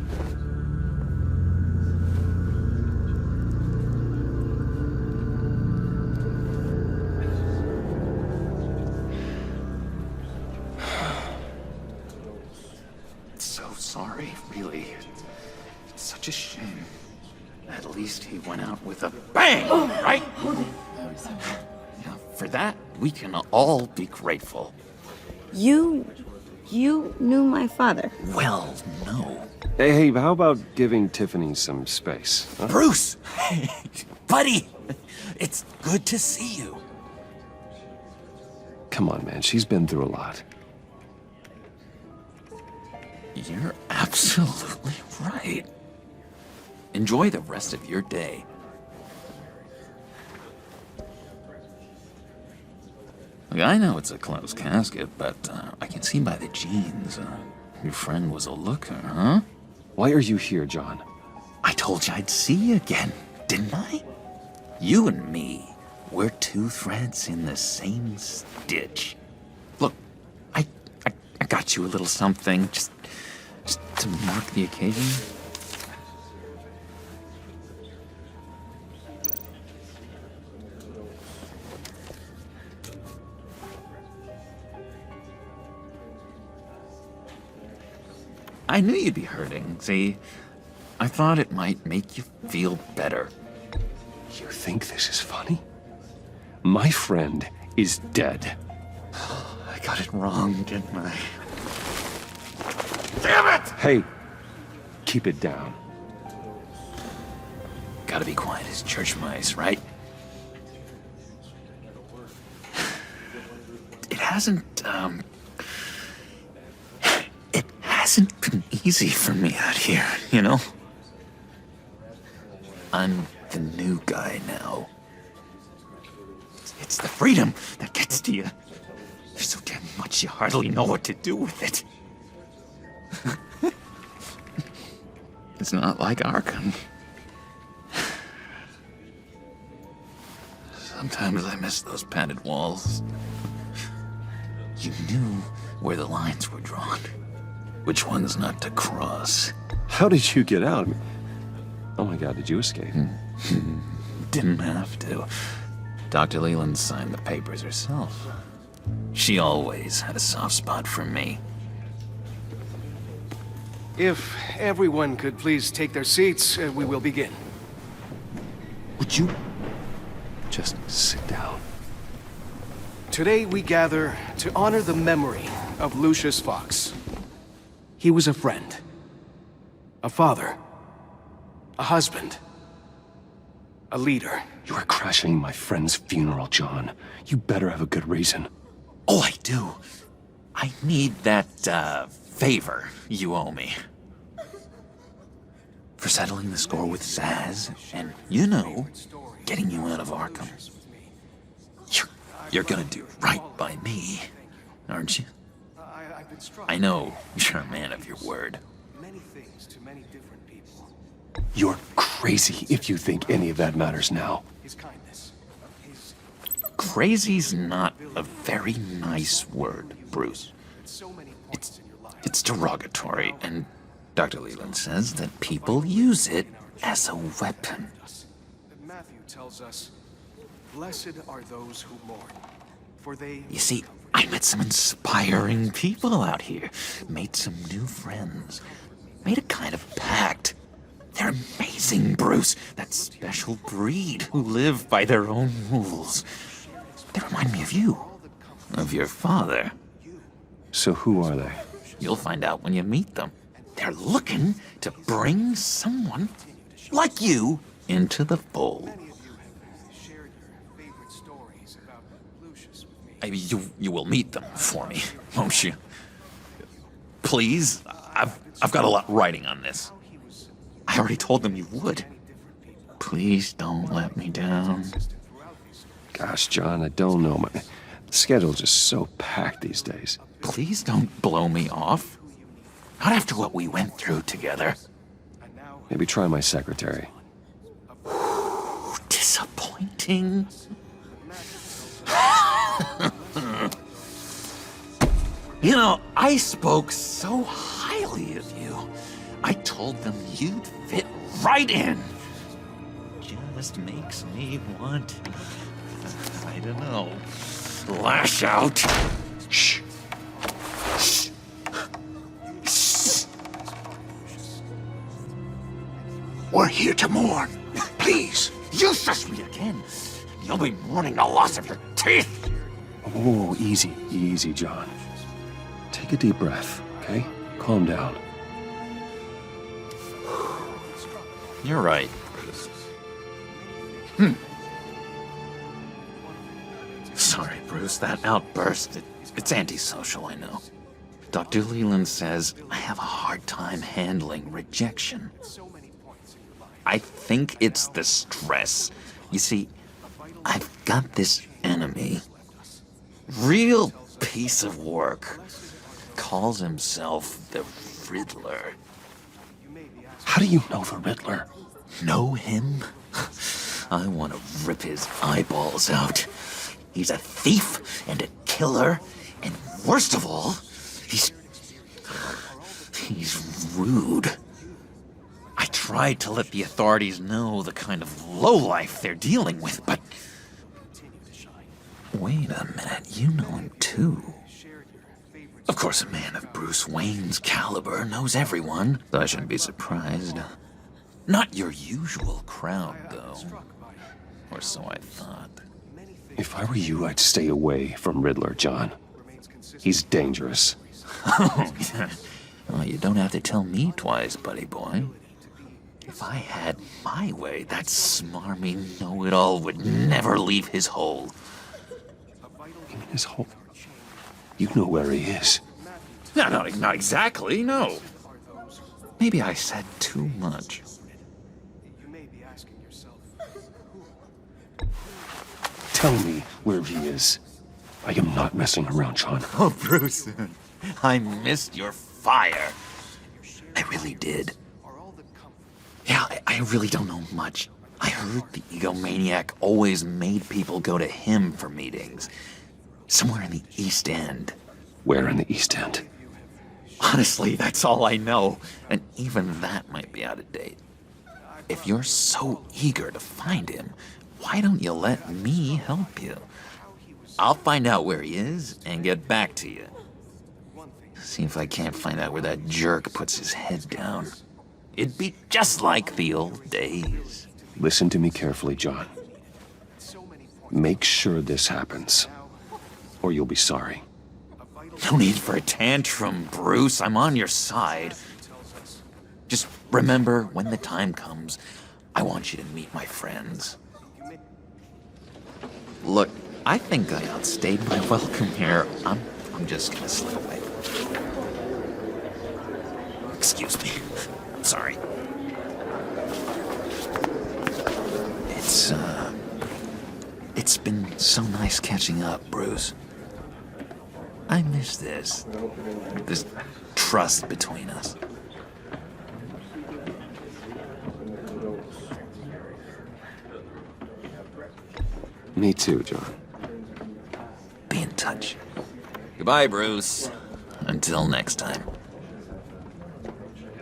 So sorry, really. It's such a shame. At least he went out with a bang, right? Now, for that, we can all be grateful. You knew my father. Well, no. Hey, how about giving Tiffany some space? Huh? Bruce! Buddy! It's good to see you. Come on, man. She's been through a lot. You're absolutely right. Enjoy the rest of your day. Look, I know it's a closed casket, but I can see by the jeans, your friend was a looker, huh? Why are you here, John? I told you I'd see you again, didn't I? You and me, we're two threads in the same stitch. Look, I got you a little something, just to mark the occasion. I knew you'd be hurting, see? I thought it might make you feel better. You think this is funny? My friend is dead. I got it wrong, didn't I? Damn it! Hey, keep it down. Gotta be quiet as church mice, right? It hasn't been easy for me out here, you know? I'm the new guy now. It's the freedom that gets to you. There's so damn much you hardly know what to do with it. It's not like Arkham. Sometimes I miss those padded walls. You knew where the lines were drawn. Which ones not to cross. How did you get out? Oh my God, did you escape? Didn't have to. Dr. Leland signed the papers herself. She always had a soft spot for me. If everyone could please take their seats, we will begin. Would you just sit down? Today we gather to honor the memory of Lucius Fox. He was a friend, a father, a husband, a leader. You are crashing my friend's funeral, John. You better have a good reason. Oh, I do. I need that, favor you owe me. For settling the score with Zaz, and, you know, getting you out of Arkham. You're gonna do right by me, aren't you? I know you're a man of your word. You're crazy if you think any of that matters now. Crazy's not a very nice word, Bruce. It's derogatory, and Dr. Leland says that people use it as a weapon. Matthew tells us, "Blessed are those who mourn, for they..." You see, I met some inspiring people out here. Made some new friends. Made a kind of pact. They're amazing, Bruce. That special breed who live by their own rules. They remind me of you. Of your father. So who are they? You'll find out when you meet them. They're looking to bring someone like you into the fold. You will meet them for me, won't you? Please, I've got a lot riding on this. I already told them you would. Please don't let me down. Gosh, John, I don't know. My schedule's just so packed these days. Please don't blow me off. Not after what we went through together. Maybe try my secretary. Disappointing. You know, I spoke so highly of you. I told them you'd fit right in. Just makes me want, I don't know, lash out. Shh. Shh. Shh. We're here to mourn. Please, you shush me again. You'll be mourning the loss of your teeth. Oh, easy, easy, John. Take a deep breath, okay? Calm down. You're right, Bruce. Sorry, Bruce, that outburst, it's antisocial, I know. Dr. Leland says I have a hard time handling rejection. I think it's the stress. You see, I've got this enemy. Real piece of work. Calls himself the Riddler. How do you know the Riddler? Know him? I want to rip his eyeballs out. He's a thief and a killer, and worst of all, he's rude. I tried to let the authorities know the kind of lowlife they're dealing with, but... Wait a minute, you know him too. Of course, a man of Bruce Wayne's caliber knows everyone, so I shouldn't be surprised. Not your usual crowd, though. Or so I thought. If I were you, I'd stay away from Riddler, John. He's dangerous. Oh, yeah. Well, you don't have to tell me twice, buddy boy. If I had my way, that smarmy know-it-all would never leave his hole. You mean his hole? You know where he is. No, not exactly, no. Maybe I said too much. Tell me where he is. I am not messing around, John. Oh, Bruce, I missed your fire. I really did. Yeah, I really don't know much. I heard the egomaniac always made people go to him for meetings. Somewhere in the East End. Where in the East End? Honestly, that's all I know. And even that might be out of date. If you're so eager to find him, why don't you let me help you? I'll find out where he is and get back to you. See if I can't find out where that jerk puts his head down. It'd be just like the old days. Listen to me carefully, John. Make sure this happens. or you'll be sorry. No need for a tantrum, Bruce. I'm on your side. Just remember, when the time comes, I want you to meet my friends. Look, I think I outstayed my welcome here. I'm just gonna slip away. Excuse me. I'm sorry. It's been so nice catching up, Bruce. I miss this trust between us. Me too, John. Be in touch. Goodbye, Bruce. Until next time.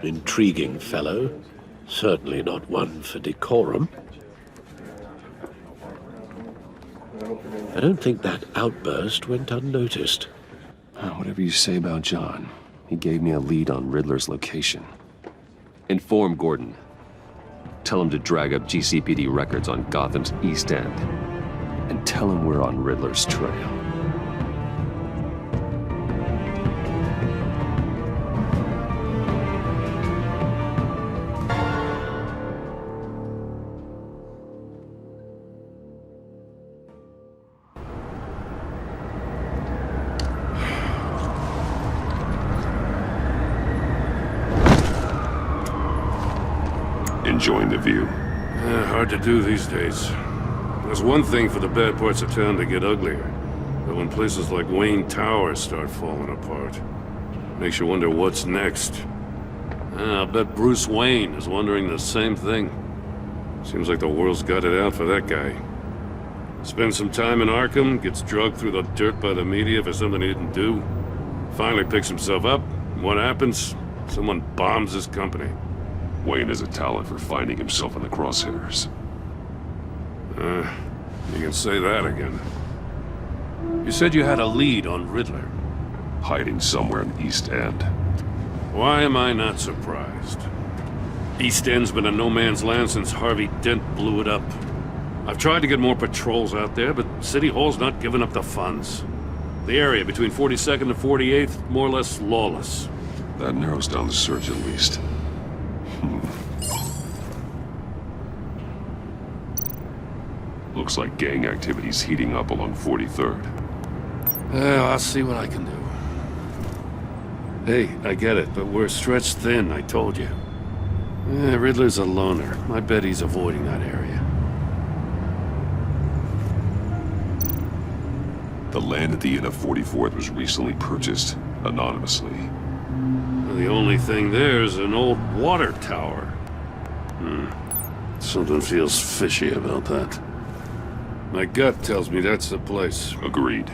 Intriguing fellow. Certainly not one for decorum. I don't think that outburst went unnoticed. Whatever you say about John, he gave me a lead on Riddler's location. Inform Gordon. Tell him to drag up GCPD records on Gotham's East End. And tell him we're on Riddler's trail. Enjoying the view? Hard to do these days. There's one thing for the bad parts of town to get uglier, but when places like Wayne Tower start falling apart, makes you wonder what's next. I'll bet Bruce Wayne is wondering the same thing. Seems like the world's got it out for that guy. Spends some time in Arkham, gets drugged through the dirt by the media for something he didn't do. Finally picks himself up, and what happens? Someone bombs his company. Wayne has a talent for finding himself in the crosshairs. You can say that again. You said you had a lead on Riddler. Hiding somewhere in East End. Why am I not surprised? East End's been a no-man's land since Harvey Dent blew it up. I've tried to get more patrols out there, but City Hall's not giving up the funds. The area between 42nd and 48th, more or less lawless. That narrows down the search at least. Looks like gang activity's heating up along 43rd. Well, I'll see what I can do. Hey, I get it, but we're stretched thin, I told you. Riddler's a loner. I bet he's avoiding that area. The land at the end of 44th was recently purchased, anonymously. The only thing there is an old water tower. Something feels fishy about that. My gut tells me that's the place. Agreed.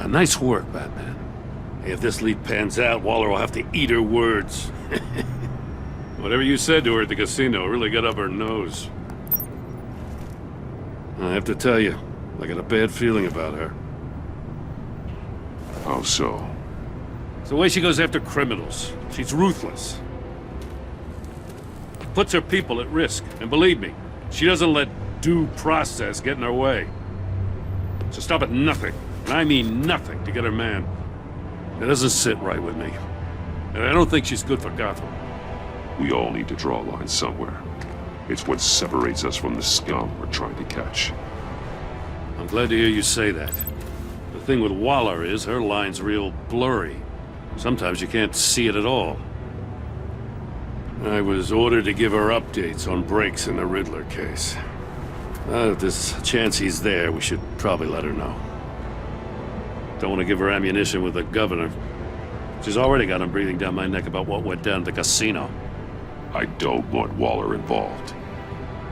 Nice work, Batman. Hey, if this lead pans out, Waller will have to eat her words. Whatever you said to her at the casino really got up her nose. I have to tell you, I got a bad feeling about her. How so? It's the way she goes after criminals. She's ruthless. Puts her people at risk. And believe me, she doesn't let due process get in her way. So stop at nothing, and I mean nothing, to get her man. It doesn't sit right with me. And I don't think she's good for Gotham. We all need to draw a line somewhere. It's what separates us from the scum we're trying to catch. I'm glad to hear you say that. The thing with Waller is her line's real blurry. Sometimes you can't see it at all. I was ordered to give her updates on breaks in the Riddler case. If there's a chance he's there, we should probably let her know. Don't want to give her ammunition with the governor. She's already got him breathing down my neck about what went down at the casino. I don't want Waller involved.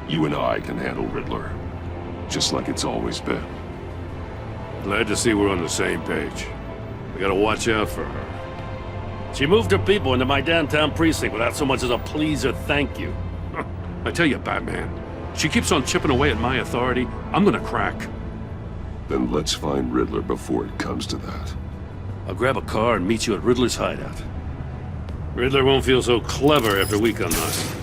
You and I can handle Riddler, just like it's always been. Glad to see we're on the same page. We gotta watch out for her. She moved her people into my downtown precinct without so much as a please or thank you. I tell you, Batman, she keeps on chipping away at my authority, I'm gonna crack. Then let's find Riddler before it comes to that. I'll grab a car and meet you at Riddler's hideout. Riddler won't feel so clever after we come knocking.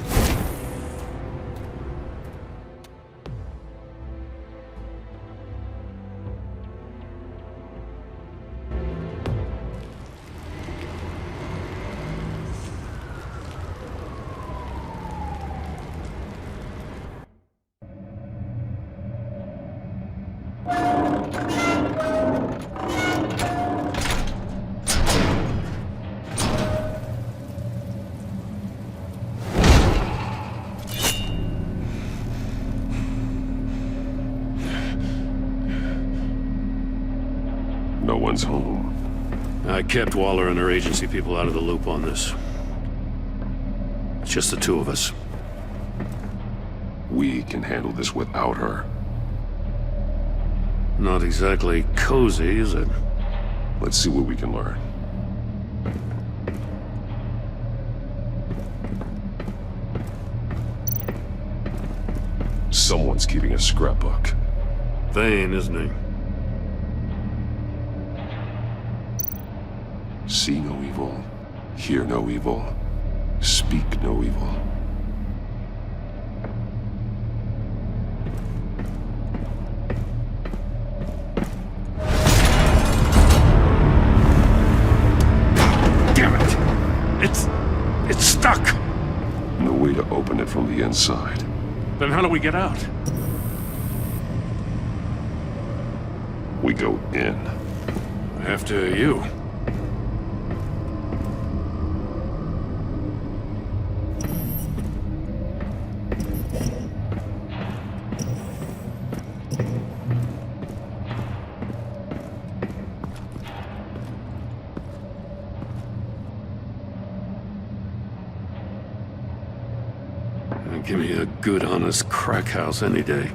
No one's home. I kept Waller and her agency people out of the loop on this. It's just the two of us. We can handle this without her. Not exactly cozy, is it? Let's see what we can learn. Someone's keeping a scrapbook. Vain, isn't he? See no evil, hear no evil, speak no evil. Damn it! It's stuck! No way to open it from the inside. Then how do we get out? We go in. After you. Give me a good, honest crack house any day.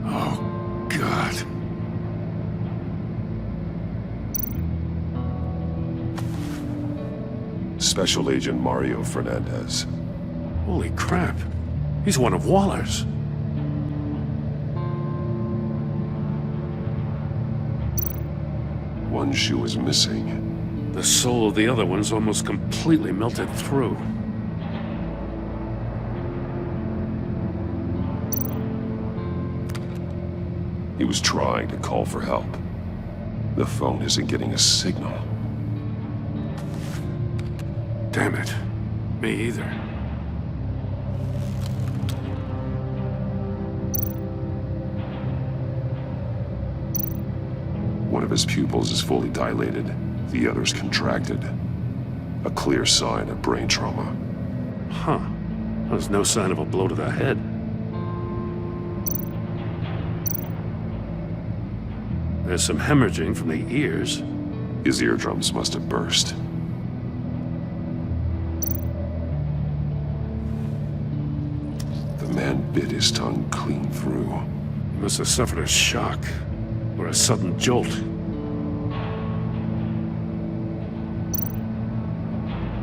Oh, God. Special Agent Mario Fernandez. Holy crap. He's one of Waller's. One shoe is missing. The soul of the other one's almost completely melted through. He was trying to call for help. The phone isn't getting a signal. Damn it. Me either. One of his pupils is fully dilated, the other's contracted. A clear sign of brain trauma. Huh. There's no sign of a blow to the head. There's some hemorrhaging from the ears. His eardrums must have burst. The man bit his tongue clean through. He must have suffered a shock. Or a sudden jolt.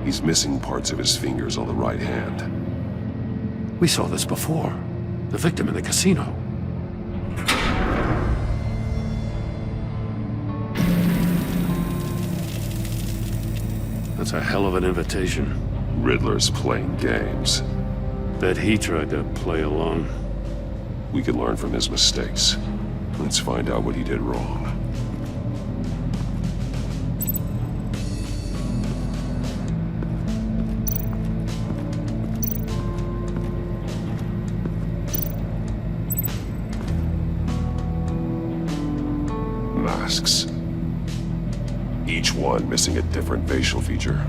He's missing parts of his fingers on the right hand. We saw this before. The victim in the casino. That's a hell of an invitation. Riddler's playing games. Bet he tried to play along. We can learn from his mistakes. Let's find out what he did wrong. Masks. Each one missing a different facial feature.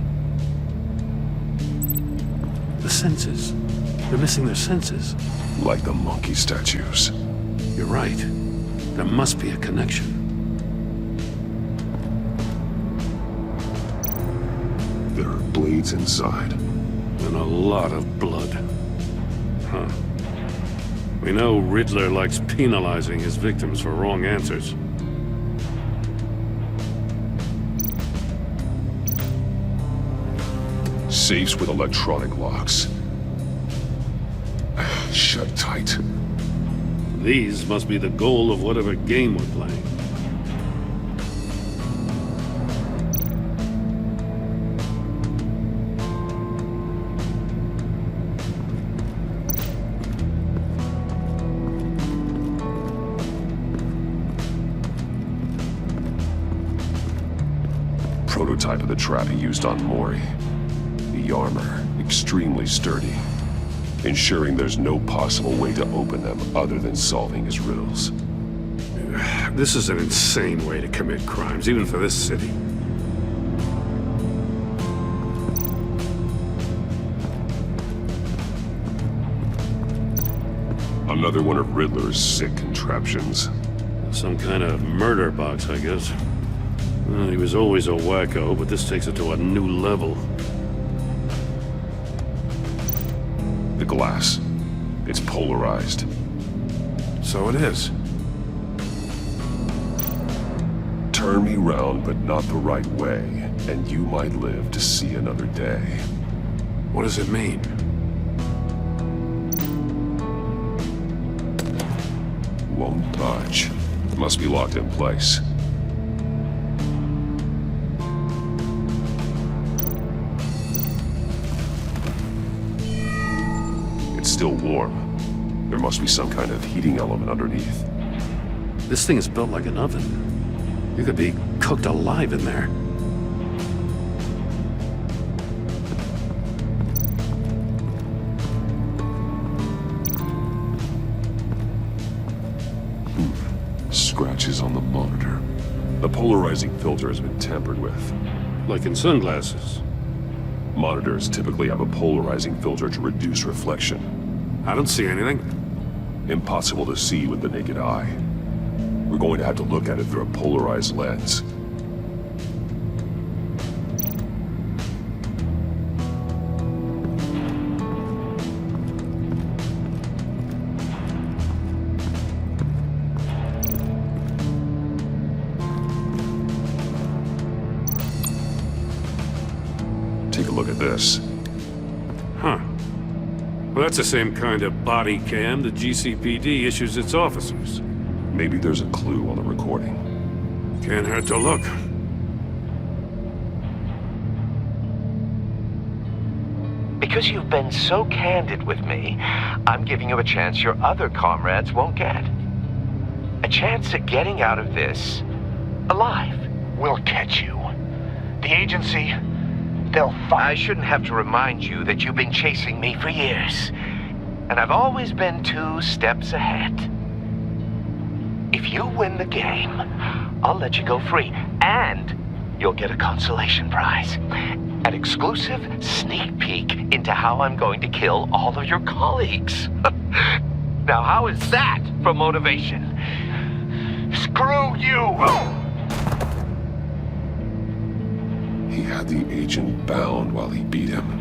The senses. They're missing their senses. Like the monkey statues. You're right. There must be a connection. There are blades inside. And a lot of blood. Huh. We know Riddler likes penalizing his victims for wrong answers. Safes with electronic locks. Shut tight. These must be the goal of whatever game we're playing. prototype of the trap he used on Mori. The armor, extremely sturdy, ensuring there's no possible way to open them other than solving his riddles. This is an insane way to commit crimes, even for this city. Another one of Riddler's sick contraptions. Some kind of murder box, I guess. Well, he was always a wacko, but this takes it to a new level. The glass. It's polarized. So it is. Turn me round, but not the right way, and you might live to see another day. What does it mean? Won't budge. Must be locked in place. It's still warm. There must be some kind of heating element underneath. This thing is built like an oven. You could be cooked alive in there. Scratches on the monitor. The polarizing filter has been tampered with. Like in sunglasses. Monitors typically have a polarizing filter to reduce reflection. I don't see anything. Impossible to see with the naked eye. We're going to have to look at it through a polarized lens. Take a look at this. Huh. Well, that's the same kind of body cam the GCPD issues its officers. Maybe there's a clue on the recording. Can't hurt to look. Because you've been so candid with me, I'm giving you a chance your other comrades won't get. A chance at getting out of this alive. We'll catch you. The agency, they'll find... I shouldn't have to remind you that you've been chasing me for years. And I've always been 2 steps ahead. If you win the game, I'll let you go free. And you'll get a consolation prize. An exclusive sneak peek into how I'm going to kill all of your colleagues. Now, how is that for motivation? Screw you! He had the agent bound while he beat him.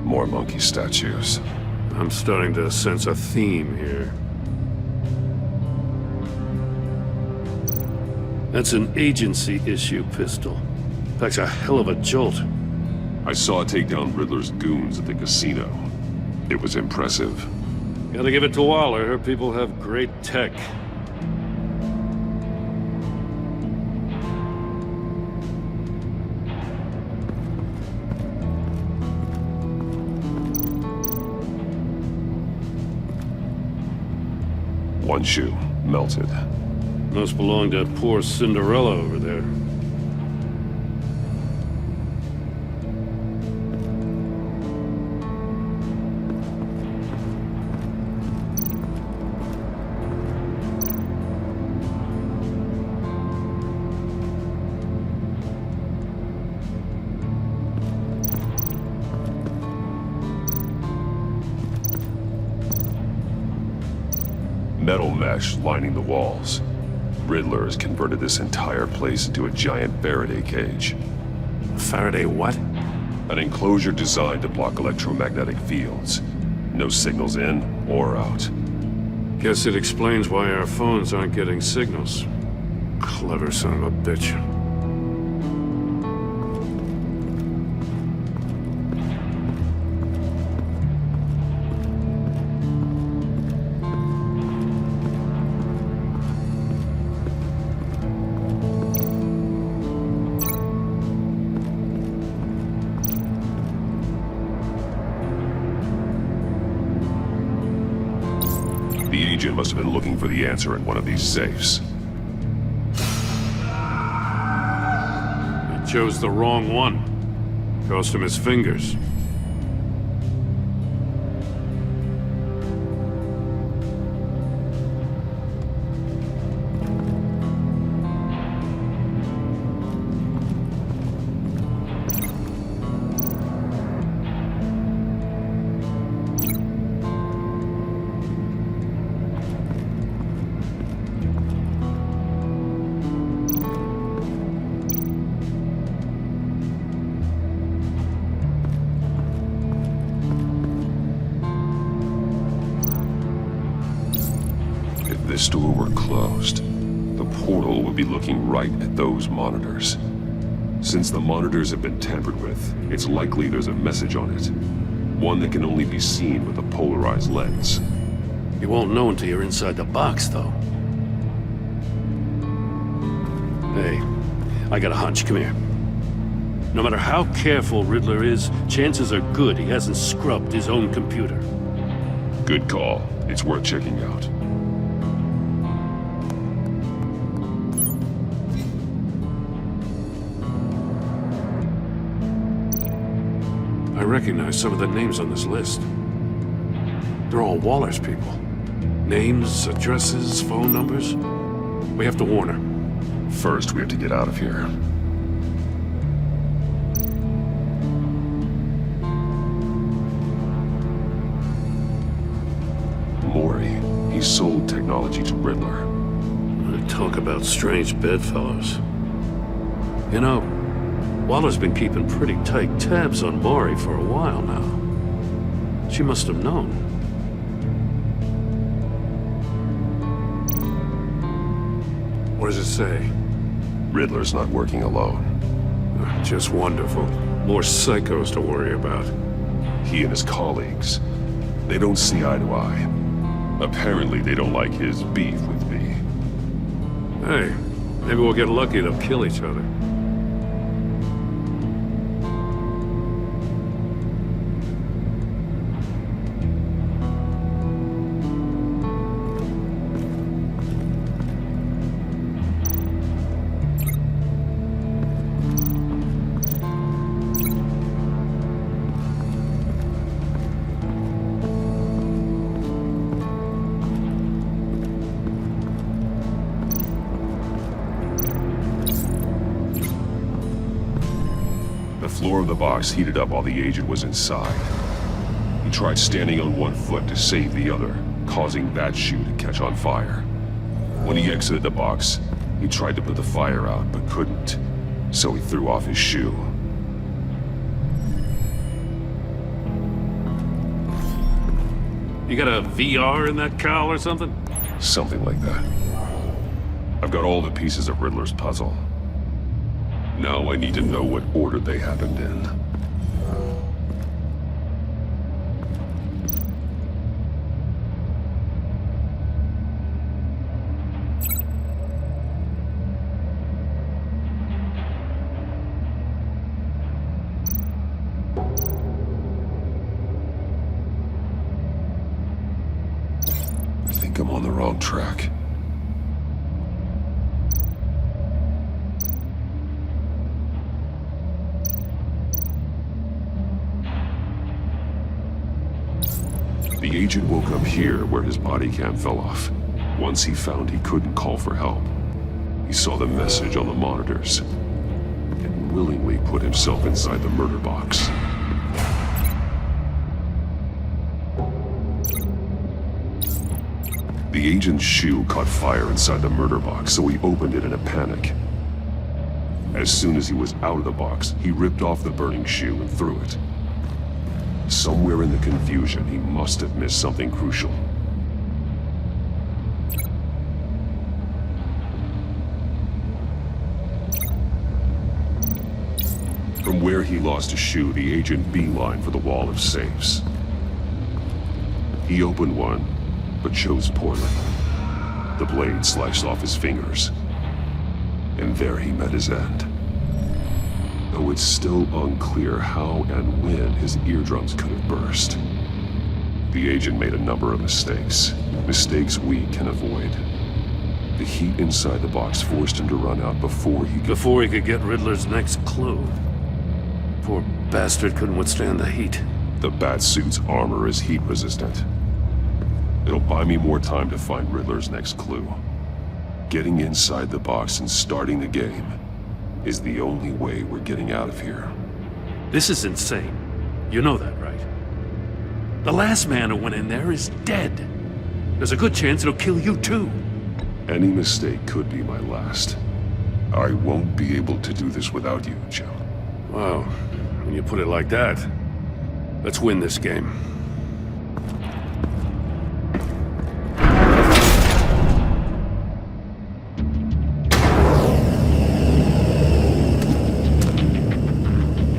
More monkey statues. I'm starting to sense a theme here. That's an agency-issue pistol. Packs a hell of a jolt. I saw it take down Riddler's goons at the casino. It was impressive. Gotta give it to Waller. Her people have great tech. One shoe, melted. Must belong to poor Cinderella over there. Metal mesh lining the walls. Riddler has converted this entire place into a giant Faraday cage. Faraday what? An enclosure designed to block electromagnetic fields. No signals in or out. Guess it explains why our phones aren't getting signals. Clever son of a bitch. The agent must have been looking for the answer in one of these safes. He chose the wrong one. Cost him his fingers. If this door were closed, the portal would be looking right at those monitors. Since the monitors have been tampered with, it's likely there's a message on it. One that can only be seen with a polarized lens. You won't know until you're inside the box, though. Hey, I got a hunch. Come here. No matter how careful Riddler is, chances are good he hasn't scrubbed his own computer. Good call. It's worth checking out. I recognize some of the names on this list. They're all Waller's people. Names, addresses, phone numbers. We have to warn her. First, we have to get out of here. Maury, he sold technology to Riddler. Talk about strange bedfellows. You know, Waller's been keeping pretty tight tabs on Maury for a while now. She must have known. What does it say? Riddler's not working alone. Just wonderful. More psychos to worry about. He and his colleagues, they don't see eye to eye. Apparently they don't like his beef with me. Hey, maybe we'll get lucky to kill each other. The floor of the box heated up while the agent was inside. He tried standing on one foot to save the other, causing that shoe to catch on fire. When he exited the box, he tried to put the fire out, but couldn't, so he threw off his shoe. You got a VR in that cowl or something? Something like that. I've got all the pieces of Riddler's puzzle. Now I need to know what order they happened in. I think I'm on the wrong track. The agent woke up here where his body cam fell off. Once he found he couldn't call for help, he saw the message on the monitors and willingly put himself inside the murder box. The agent's shoe caught fire inside the murder box, so he opened it in a panic. As soon as he was out of the box, he ripped off the burning shoe and threw it. Somewhere in the confusion, he must have missed something crucial. From where he lost his shoe, the agent beelined for the wall of safes. He opened one, but chose poorly. The blade sliced off his fingers, and there he met his end. Though it's still unclear how and when his eardrums could have burst. The agent made a number of mistakes. Mistakes we can avoid. The heat inside the box forced him to run out before he could get Riddler's next clue. Poor bastard couldn't withstand the heat. The Batsuit's armor is heat resistant. It'll buy me more time to find Riddler's next clue. Getting inside the box and starting the game is the only way we're getting out of here. This is insane. You know that, right? The last man who went in there is dead. There's a good chance it'll kill you too. Any mistake could be my last. I won't be able to do this without you, Jim. Wow, when you put it like that, let's win this game.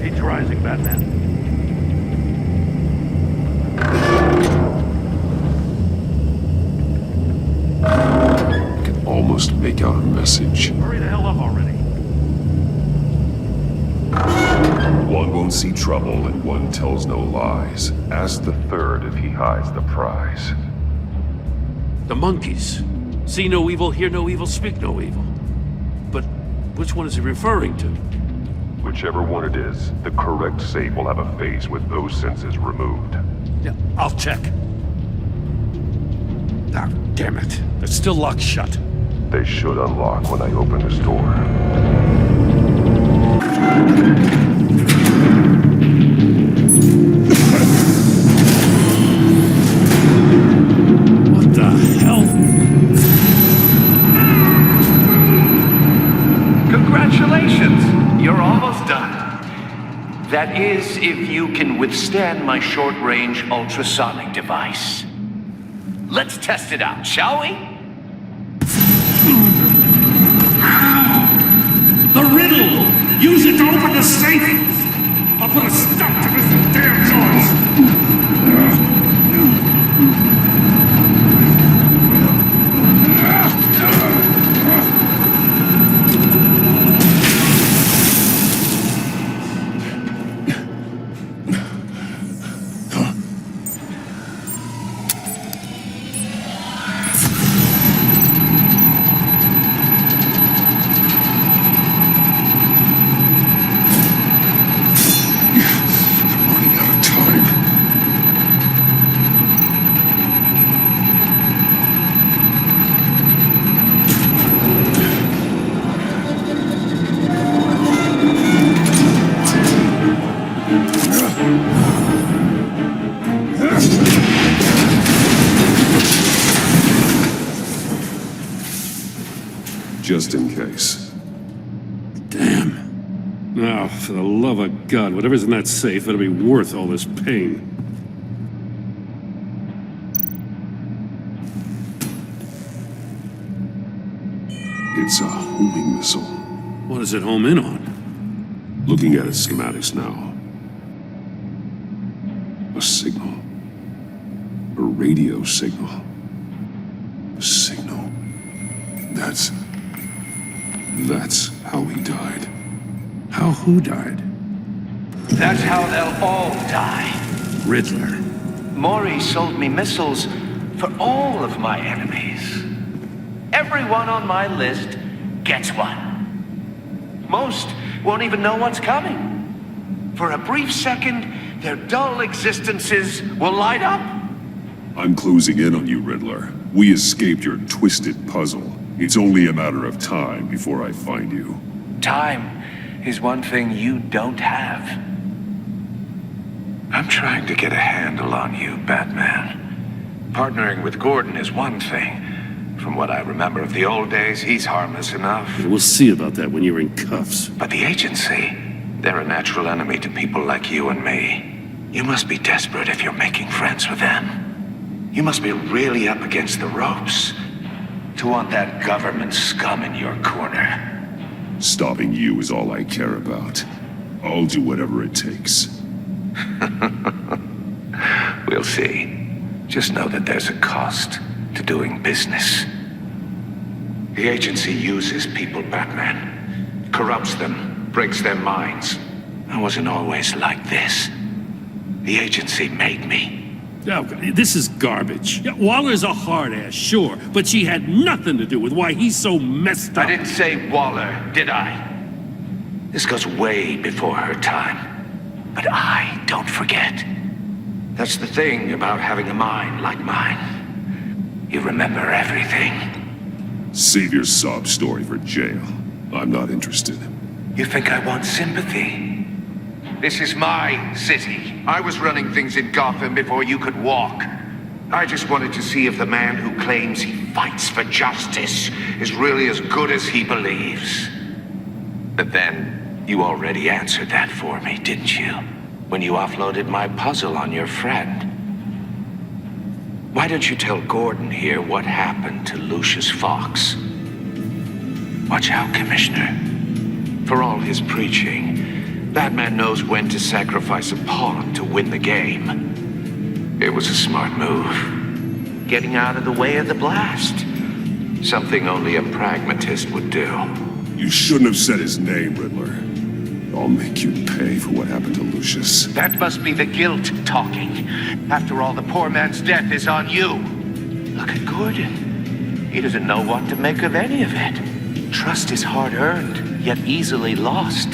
Heat's rising, Batman. Almost make out a message. Hurry the hell up already. One won't see trouble and one tells no lies. Ask the third if he hides the prize. The monkeys. See no evil, hear no evil, speak no evil. But which one is he referring to? Whichever one it is, the correct safe will have a face with those senses removed. Yeah, I'll check. Ah, damn it. It's still locked shut. They should unlock when I open this door. What the hell? Congratulations! You're almost done. That is, if you can withstand my short-range ultrasonic device. Let's test it out, shall we? The riddle! Use it to open the safe! I'll put a stop to this damn noise! Just in case. Damn. Now, for the love of God, whatever's in that safe better be worth all this pain. It's a homing missile. What does it home in on? Looking at its schematics now. A signal. A radio signal. A signal. That's how he died. How who died? That's how they'll all die. Riddler. Maury sold me missiles for all of my enemies. Everyone on my list gets one. Most won't even know what's coming. For a brief second, their dull existences will light up. I'm closing in on you, Riddler. We escaped your twisted puzzle. It's only a matter of time before I find you. Time is one thing you don't have. I'm trying to get a handle on you, Batman. Partnering with Gordon is one thing. From what I remember of the old days, he's harmless enough. We'll see about that when you're in cuffs. But the agency, they're a natural enemy to people like you and me. You must be desperate if you're making friends with them. You must be really up against the ropes to want that government scum in your corner. Stopping you is all I care about. I'll do whatever it takes. We'll see. Just know that there's a cost to doing business. The agency uses people, Batman. Corrupts them, breaks their minds. I wasn't always like this. The agency made me. Oh, this is garbage. Yeah, Waller's a hard-ass, sure, but she had nothing to do with why he's so messed up. I didn't say Waller, did I? This goes way before her time. But I don't forget. That's the thing about having a mind like mine. You remember everything. Save your sob story for jail. I'm not interested. You think I want sympathy? This is my city. I was running things in Gotham before you could walk. I just wanted to see if the man who claims he fights for justice is really as good as he believes. But then, you already answered that for me, didn't you? When you offloaded my puzzle on your friend. Why don't you tell Gordon here what happened to Lucius Fox? Watch out, Commissioner. For all his preaching, that man knows when to sacrifice a pawn to win the game. It was a smart move. Getting out of the way of the blast. Something only a pragmatist would do. You shouldn't have said his name, Riddler. I'll make you pay for what happened to Lucius. That must be the guilt talking. After all, the poor man's death is on you. Look at Gordon. He doesn't know what to make of any of it. Trust is hard-earned, yet easily lost,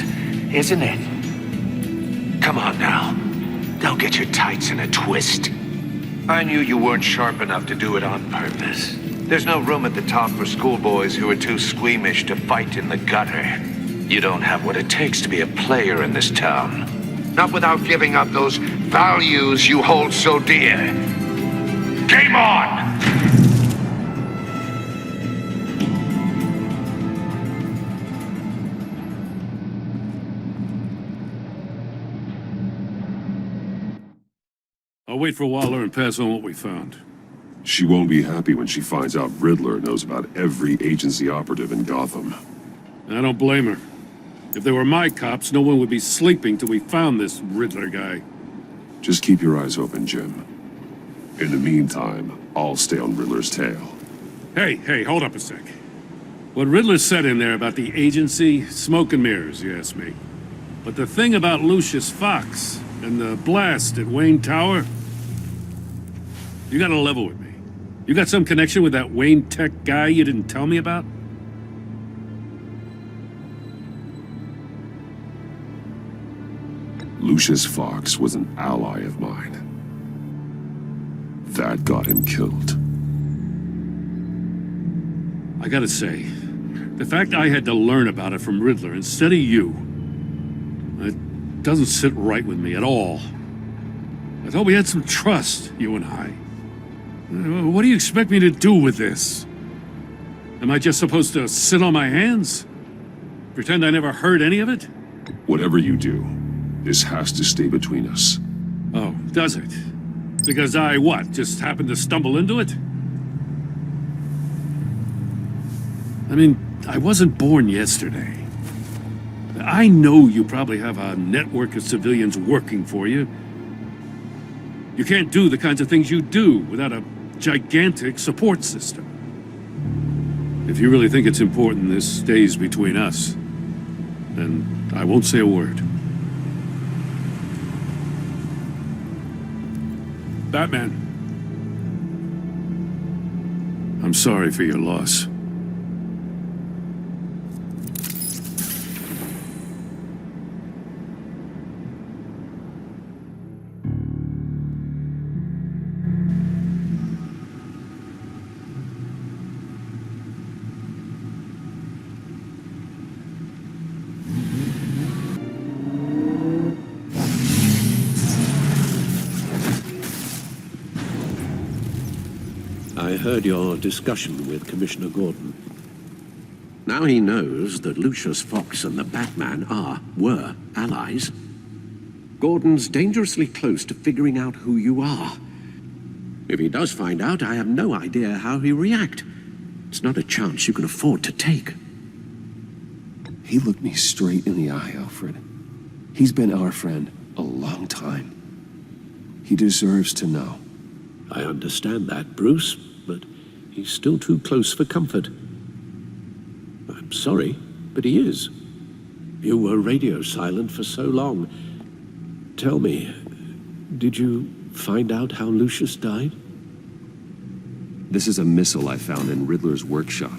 isn't it? Come on now. Don't get your tights in a twist. I knew you weren't sharp enough to do it on purpose. There's no room at the top for schoolboys who are too squeamish to fight in the gutter. You don't have what it takes to be a player in this town. Not without giving up those values you hold so dear. Game on! I'll wait for Waller and pass on what we found. She won't be happy when she finds out Riddler knows about every agency operative in Gotham. I don't blame her. If they were my cops, no one would be sleeping till we found this Riddler guy. Just keep your eyes open, Jim. In the meantime, I'll stay on Riddler's tail. Hey, hold up a sec. What Riddler said in there about the agency, smoke and mirrors, you ask me. But the thing about Lucius Fox and the blast at Wayne Tower, you gotta level with me. You got some connection with that Wayne Tech guy you didn't tell me about? Lucius Fox was an ally of mine. That got him killed. I gotta say, the fact I had to learn about it from Riddler instead of you, it doesn't sit right with me at all. I thought we had some trust, you and I. What do you expect me to do with this? Am I just supposed to sit on my hands? Pretend I never heard any of it? Whatever you do, this has to stay between us. Oh, does it? Because I, what, just happened to stumble into it? I mean, I wasn't born yesterday. I know you probably have a network of civilians working for you. You can't do the kinds of things you do without a gigantic support system. If you really think it's important this stays between us, then I won't say a word. Batman, I'm sorry for your loss. I heard your discussion with Commissioner Gordon. Now he knows that Lucius Fox and the Batman were allies. Gordon's dangerously close to figuring out who you are. If he does find out, I have no idea how he'll react. It's not a chance you can afford to take. He looked me straight in the eye, Alfred. He's been our friend a long time. He deserves to know. I understand that, Bruce, but he's still too close for comfort. I'm sorry, but he is. You were radio silent for so long. Tell me, did you find out how Lucius died? This is a missile I found in Riddler's workshop.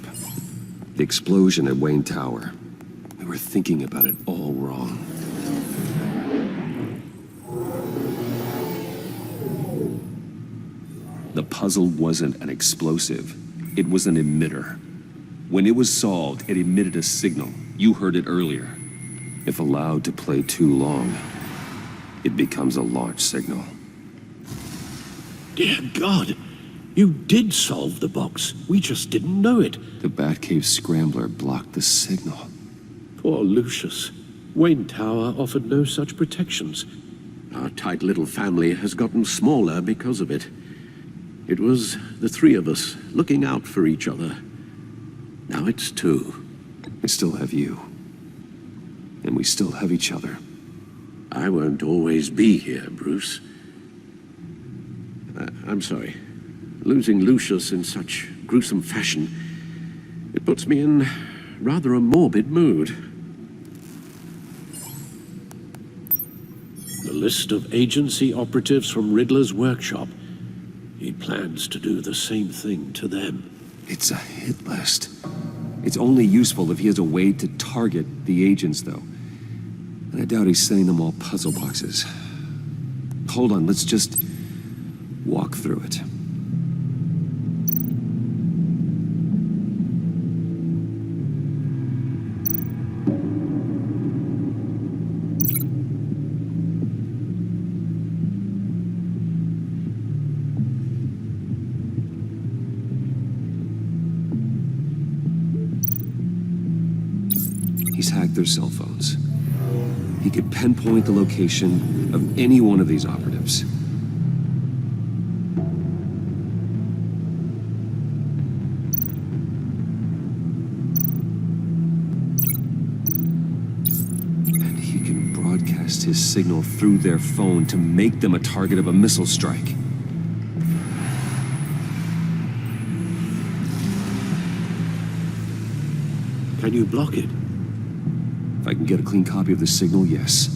The explosion at Wayne Tower. We were thinking about it all wrong. The puzzle wasn't an explosive. It was an emitter. When it was solved, it emitted a signal. You heard it earlier. If allowed to play too long, it becomes a launch signal. Dear God, you did solve the box. We just didn't know it. The Batcave scrambler blocked the signal. Poor Lucius. Wayne Tower offered no such protections. Our tight little family has gotten smaller because of it. It was the three of us looking out for each other. Now it's two. I still have you. And we still have each other. I won't always be here, Bruce. I'm sorry. Losing Lucius in such gruesome fashion, it puts me in rather a morbid mood. The list of agency operatives from Riddler's workshop. He plans to do the same thing to them. It's a hit list. It's only useful if he has a way to target the agents, though. And I doubt he's sending them all puzzle boxes. Hold on, let's just walk through it. He's hacked their cell phones. He could pinpoint the location of any one of these operatives. And he can broadcast his signal through their phone to make them a target of a missile strike. Can you block it? If I can get a clean copy of the signal, yes.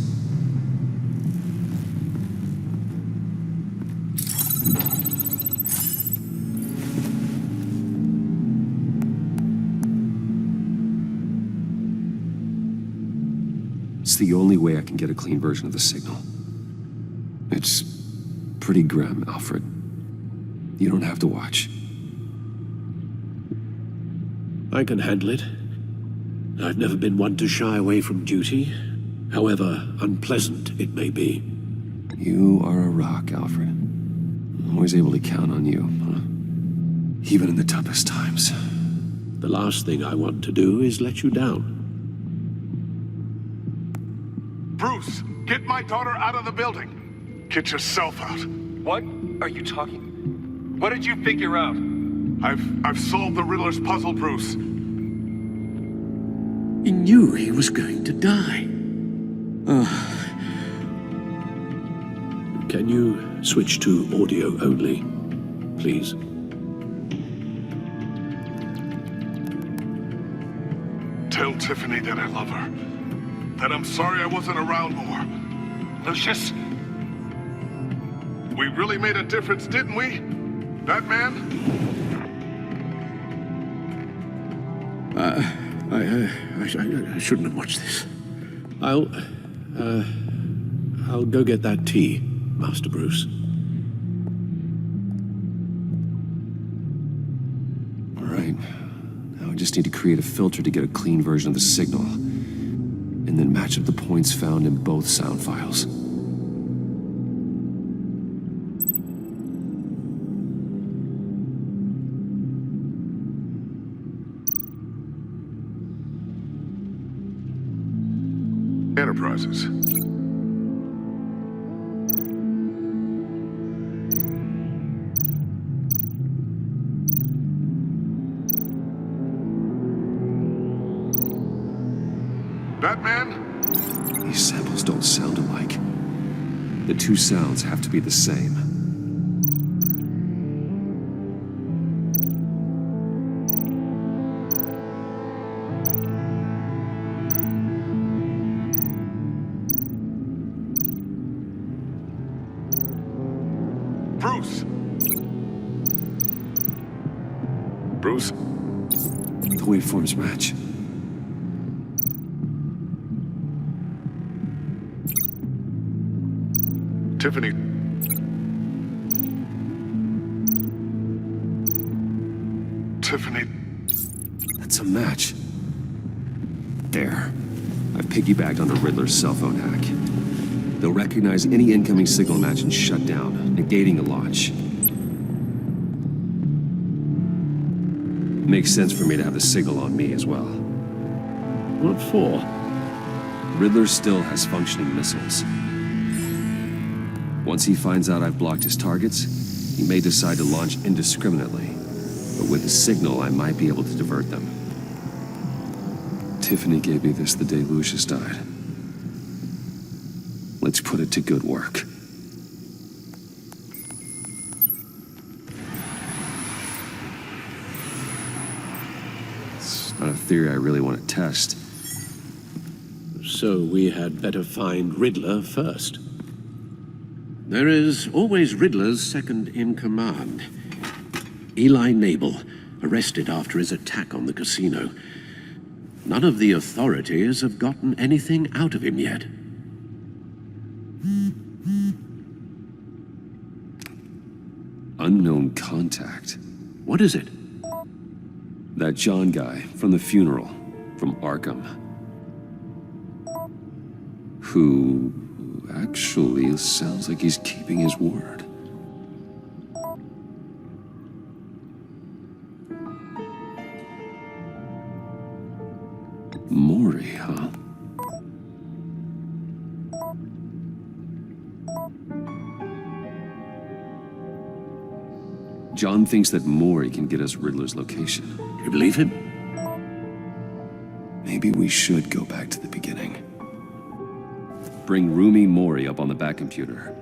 It's the only way I can get a clean version of the signal. It's pretty grim, Alfred. You don't have to watch. I can handle it. I've never been one to shy away from duty, however unpleasant it may be. You are a rock, Alfred. I'm always able to count on you, huh? Even in the toughest times. The last thing I want to do is let you down. Bruce, get my daughter out of the building. Get yourself out. What are you talking? What did you figure out? I've solved the Riddler's puzzle, Bruce. He knew he was going to die. Can you switch to audio only, please? Tell Tiffany that I love her. That I'm sorry I wasn't around more. Lucius? We really made a difference, didn't we? Batman? I shouldn't have watched this. I'll go get that tea, Master Bruce. All right. Now I just need to create a filter to get a clean version of the signal. And then match up the points found in both sound files. Enterprises. Batman? These samples don't sound alike. The two sounds have to be the same. Bruce? The waveforms match. Tiffany. Tiffany. That's a match. There. I've piggybacked on the Riddler's cell phone hack. They'll recognize any incoming signal match and shut down, negating the launch. Makes sense for me to have the signal on me as well. What for? Riddler still has functioning missiles. Once he finds out I've blocked his targets, he may decide to launch indiscriminately. But with the signal, I might be able to divert them. Tiffany gave me this the day Lucius died. Let's put it to good work. It's not a theory I really want to test. So we had better find Riddler first. There is always Riddler's second in command. Eli Nabel, arrested after his attack on the casino. None of the authorities have gotten anything out of him yet. Unknown contact. What is it? That John guy from the funeral, from Arkham. Who actually sounds like he's keeping his word. Maury, huh? John thinks that Maury can get us Riddler's location. Do you believe him? Maybe we should go back to the beginning. Bring Rumi Maury up on the back computer.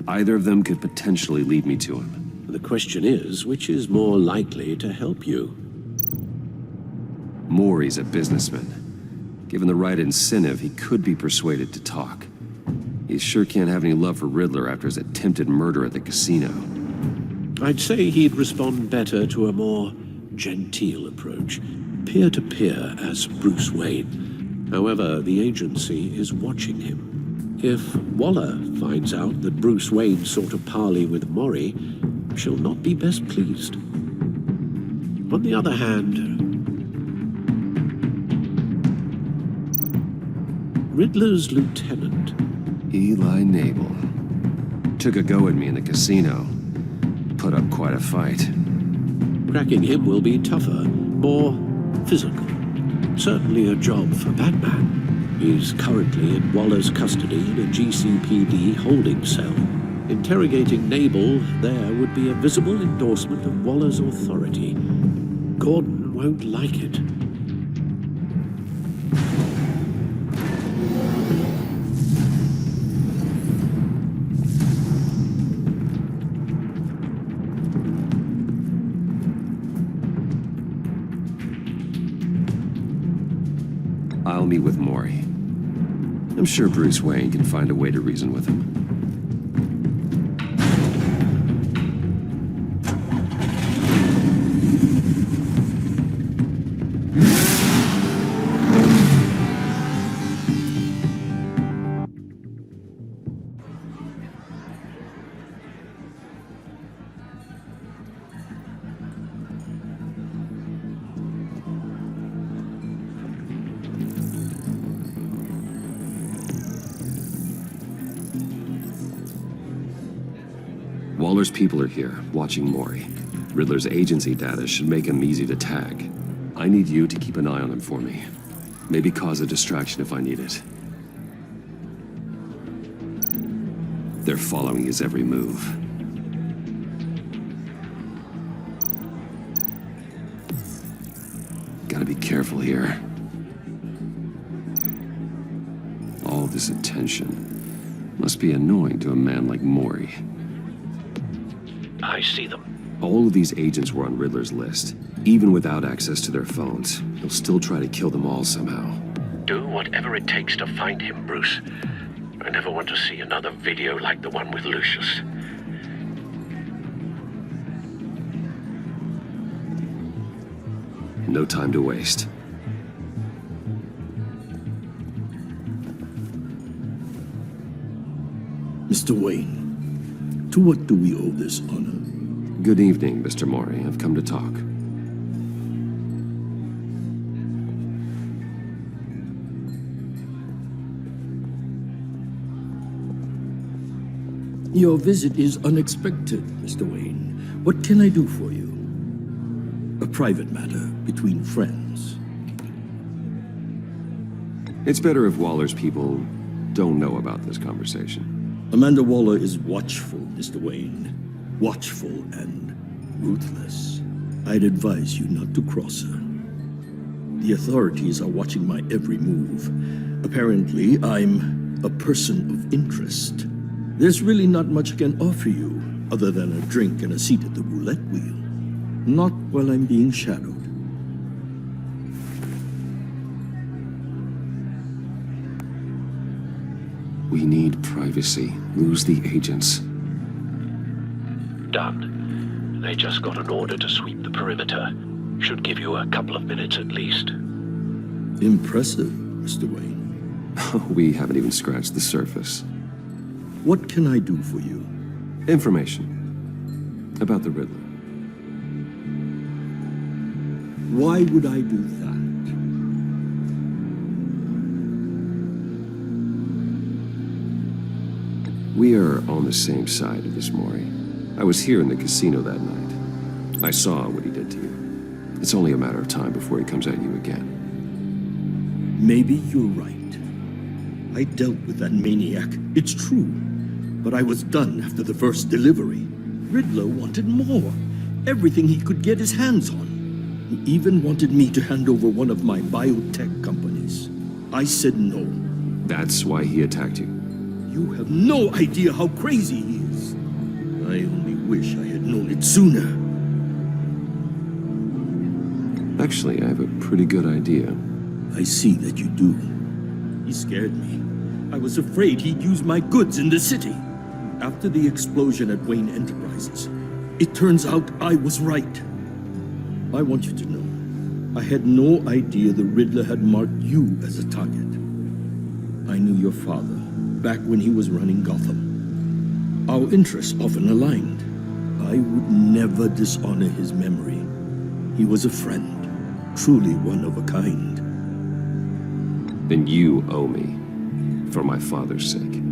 Either of them could potentially lead me to him. The question is, which is more likely to help you? Maury's a businessman. Given the right incentive, he could be persuaded to talk. He sure can't have any love for Riddler after his attempted murder at the casino. I'd say he'd respond better to a more genteel approach. Peer-to-peer as Bruce Wayne. However, the agency is watching him. If Waller finds out that Bruce Wayne sought a parley with Maury, she'll not be best pleased. On the other hand, Riddler's lieutenant, Eli Nabel, took a go at me in the casino. Put up quite a fight. Cracking him will be tougher, more physical. Certainly a job for Batman. He's currently in Waller's custody in a GCPD holding cell. Interrogating Nabel there would be a visible endorsement of Waller's authority. Gordon won't like it. I'll meet with Maury. I'm sure Bruce Wayne can find a way to reason with him. Waller's people are here, watching Maury. Riddler's agency data should make him easy to tag. I need you to keep an eye on him for me. Maybe cause a distraction if I need it. They're following his every move. Gotta be careful here. All this attention must be annoying to a man like Maury. I see them. All of these agents were on Riddler's list. Even without access to their phones, he'll still try to kill them all somehow. Do whatever it takes to find him, Bruce. I never want to see another video like the one with Lucius. No time to waste. Mr. Wayne, to what do we owe this honor? Good evening, Mr. Mori. I've come to talk. Your visit is unexpected, Mr. Wayne. What can I do for you? A private matter between friends. It's better if Waller's people don't know about this conversation. Amanda Waller is watchful, Mr. Wayne. Watchful and ruthless. I'd advise you not to cross her. The authorities are watching my every move. Apparently, I'm a person of interest. There's really not much I can offer you, other than a drink and a seat at the roulette wheel. Not while I'm being shadowed. We need privacy. Lose the agents. Done. They just got an order to sweep the perimeter. Should give you a couple of minutes at least. Impressive, Mr. Wayne. We haven't even scratched the surface. What can I do for you? Information. About the Riddler. Why would I do that? We are on the same side of this, Mori. I was here in the casino that night. I saw what he did to you. It's only a matter of time before he comes at you again. Maybe you're right. I dealt with that maniac, it's true. But I was done after the first delivery. Riddler wanted more. Everything he could get his hands on. He even wanted me to hand over one of my biotech companies. I said no. That's why he attacked you? You have no idea how crazy he is. I only wish I had known it sooner. Actually, I have a pretty good idea. I see that you do. He scared me. I was afraid he'd use my goods in the city. After the explosion at Wayne Enterprises, it turns out I was right. I want you to know, I had no idea the Riddler had marked you as a target. I knew your father back when he was running Gotham. Our interests often aligned. I would never dishonor his memory. He was a friend, truly one of a kind. Then you owe me, for my father's sake.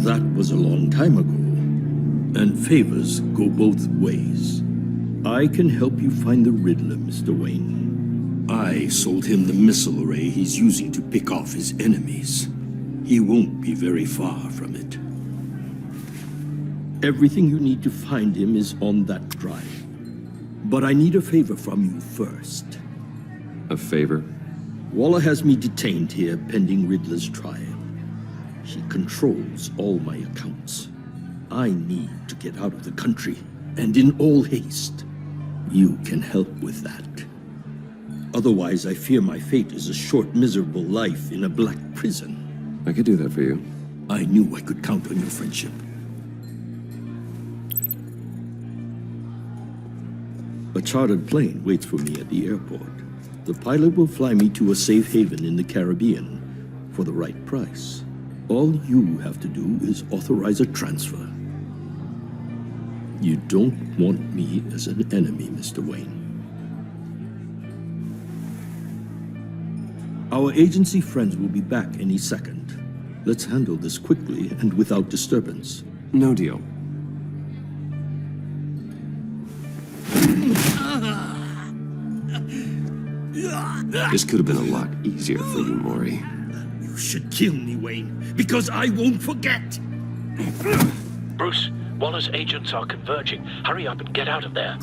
That was a long time ago, and favors go both ways. I can help you find the Riddler, Mr. Wayne. I sold him the missile array he's using to pick off his enemies. He won't be very far from it. Everything you need to find him is on that drive. But I need a favor from you first. A favor? Waller has me detained here pending Riddler's trial. She controls all my accounts. I need to get out of the country, and in all haste. You can help with that. Otherwise, I fear my fate is a short, miserable life in a black prison. I could do that for you. I knew I could count on your friendship. A chartered plane waits for me at the airport. The pilot will fly me to a safe haven in the Caribbean for the right price. All you have to do is authorize a transfer. You don't want me as an enemy, Mr. Wayne. Our agency friends will be back any second. Let's handle this quickly and without disturbance. No deal. This could have been a lot easier for you, Mori. You should kill me, Wayne, because I won't forget! Bruce, Waller's agents are converging. Hurry up and get out of there.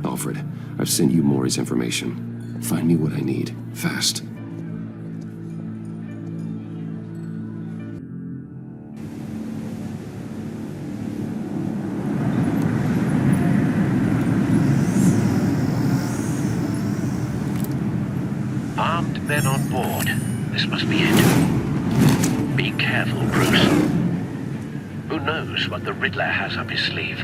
Alfred, I've sent you Mori's information. Find me what I need, fast. Men on board. This must be it. Be careful, Bruce. Who knows what the Riddler has up his sleeve?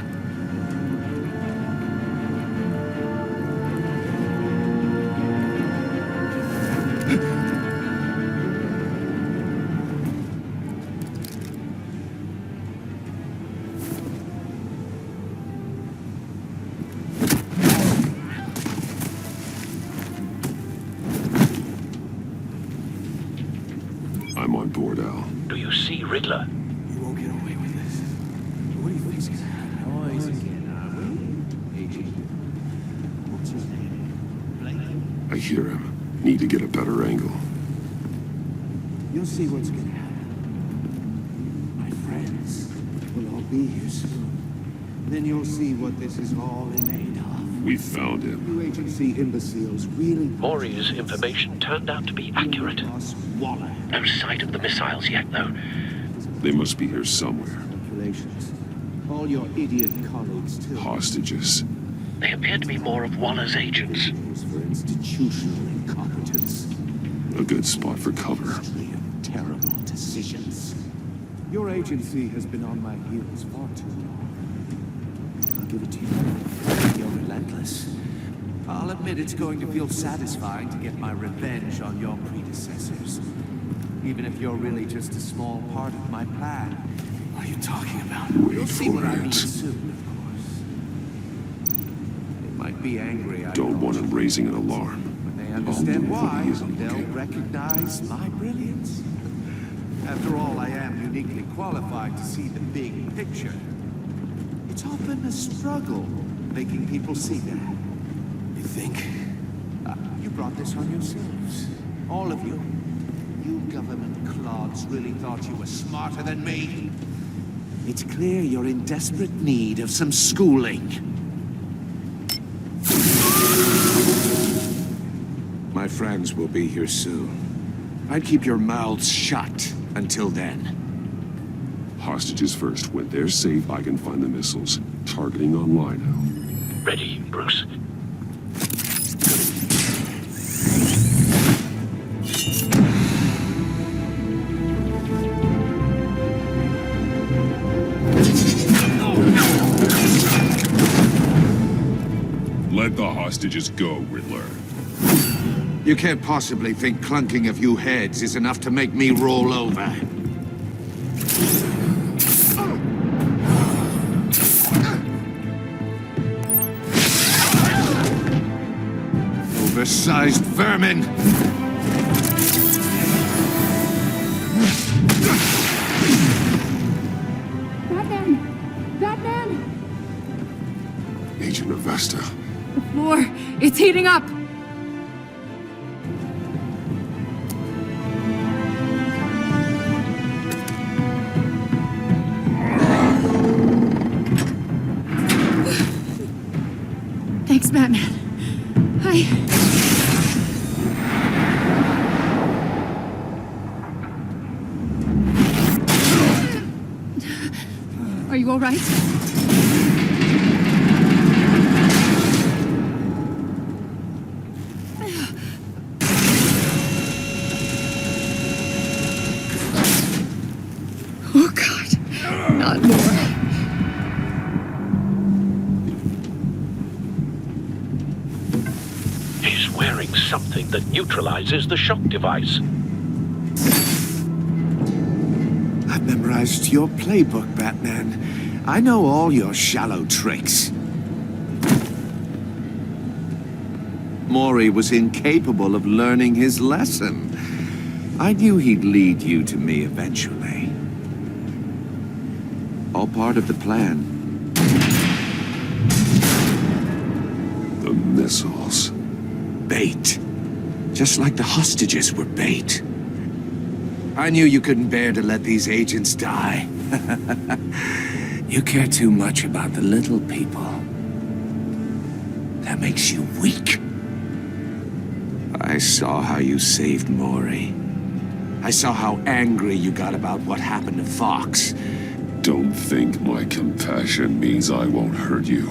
I'm on board, Al. Do you see Riddler? You won't get away with this. What do you think's gonna happen? Noise again, What's his name? I hear him. Need to get a better angle. You'll see what's gonna happen. My friends will all be here soon. Then you'll see what this is all in aid of. We found him. You agency imbeciles really... Maury's information turned out to be accurate. No sight of the missiles yet, though. They must be here somewhere. Calculations. All your idiot colleagues, too. Hostages. They appear to be more of Waller's agents. For institutional incompetence. A good spot for cover. History of terrible decisions. Your agency has been on my heels far too long. I'll give it to you. You're relentless. I'll admit it's going to feel satisfying to get my revenge on your predecessors. Even if you're really just a small part of my plan. What are you talking about? You'll see what I mean soon, of course. They might be angry. Don't want him raising an alarm. When they understand why, He isn't they'll looking. recognize my brilliance. After all, I am uniquely qualified to see the big picture. It's often a struggle making people see that. You think? You brought this on yourselves. All of you. You government clods really thought you were smarter than me. It's clear you're in desperate need of some schooling. My friends will be here soon. I'd keep your mouths shut until then. Hostages first. When they're safe, I can find the missiles. Targeting on Lino. Ready, Bruce. Let the hostages go, Riddler. You can't possibly think clunking a few heads is enough to make me roll over. Oversized vermin! Batman! Batman! Agent Avesta. The floor, it's heating up! Thanks, Batman. Are you all right? Oh, God. Not more. He's wearing something that neutralizes the shock device. I've memorized your playbook, Batman. I know all your shallow tricks. Maury was incapable of learning his lesson. I knew he'd lead you to me eventually. All part of the plan. The missiles. Bait. Just like the hostages were bait. I knew you couldn't bear to let these agents die. You care too much about the little people. That makes you weak. I saw how you saved Maury. I saw how angry you got about what happened to Fox. Don't think my compassion means I won't hurt you.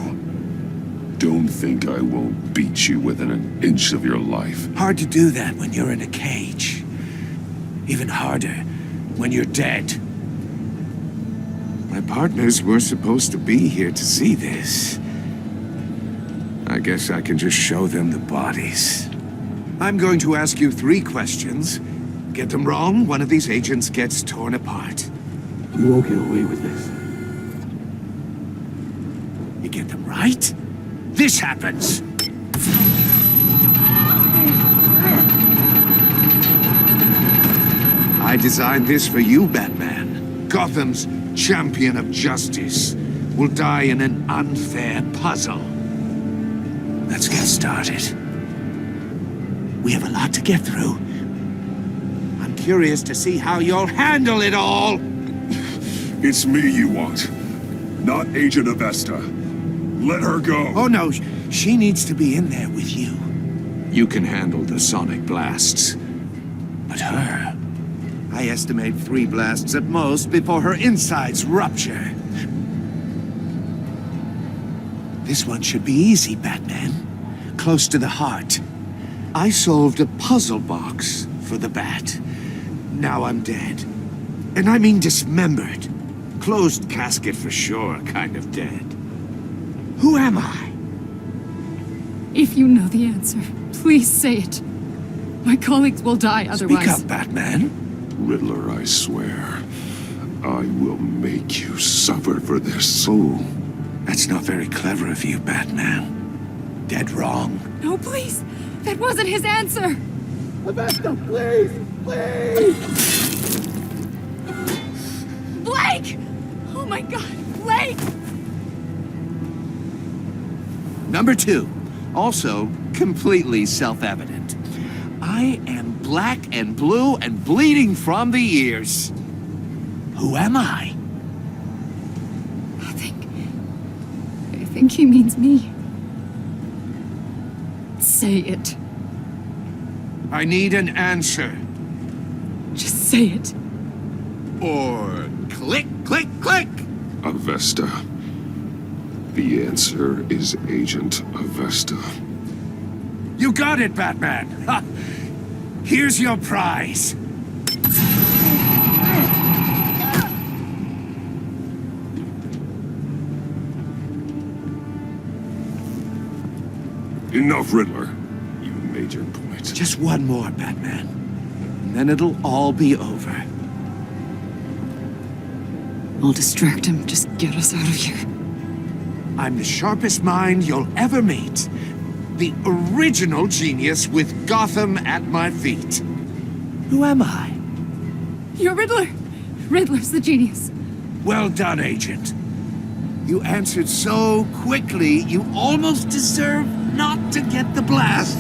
Don't think I won't beat you within an inch of your life. Hard to do that when you're in a cage. Even harder when you're dead. My partners were supposed to be here to see this. I guess I can just show them the bodies. I'm going to ask you 3 questions. Get them wrong, one of these agents gets torn apart. You won't get away with this. You get them right, this happens. I designed this for you, Batman. Gotham's champion of justice will die in an unfair puzzle. Let's get started. We have a lot to get through. I'm curious to see how you'll handle it all. It's me you want, not Agent Avesta. Let her go. Oh no, she needs to be in there with you. You can handle the sonic blasts. But her... I estimate 3 blasts at most before her insides rupture. This one should be easy, Batman. Close to the heart. I solved a puzzle box for the Bat. Now I'm dead. And I mean dismembered. Closed casket for sure, kind of dead. Who am I? If you know the answer, please say it. My colleagues will die otherwise. Speak up, Batman. Riddler, I swear, I will make you suffer for this. Oh, that's not very clever of you, Batman. Dead wrong. No, please. That wasn't his answer. Avesta, please! Please! Blake! Oh my God, Blake! Number 2, also completely self-evident. I am black and blue and bleeding from the ears. Who am I? I think he means me. Say it. I need an answer. Just say it. Or click, click, click! Avesta. The answer is Agent Avesta. You got it, Batman! Ha! Here's your prize. Enough, Riddler. You made your point. Just one more, Batman. And then it'll all be over. I'll distract him. Just get us out of here. I'm the sharpest mind you'll ever meet. The original genius with Gotham at my feet. Who am I? You're Riddler. Riddler's the genius. Well done, Agent. You answered so quickly, you almost deserve not to get the blast.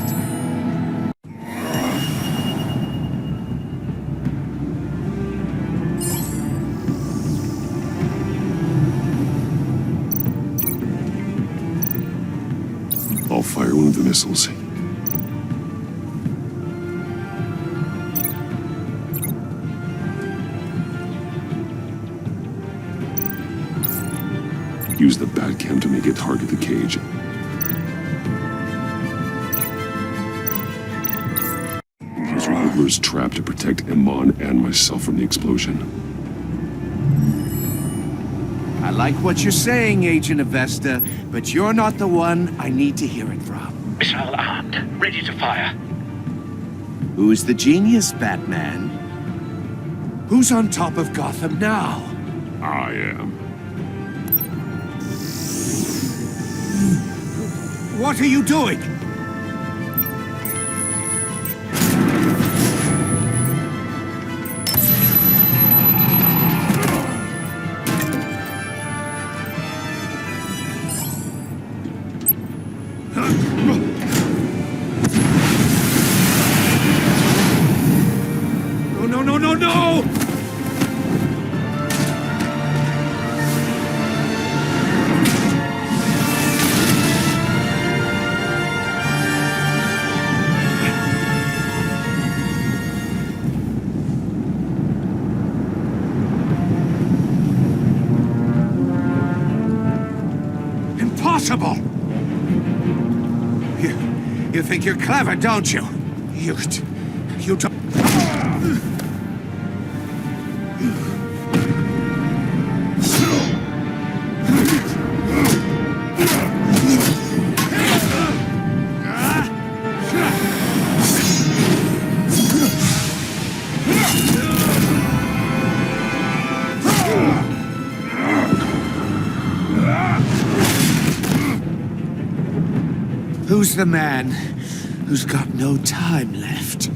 I'll fire one of the missiles. Use the Batcam to make it target the cage. Use Riddler's trap to protect Iman and myself from the explosion. I like what you're saying, Agent Avesta, but you're not the one I need to hear it from. Missile armed, ready to fire. Who's the genius, Batman? Who's on top of Gotham now? I am. What are you doing? No! Impossible! You think you're clever, don't you? You don't... Who's the man who's got no time left?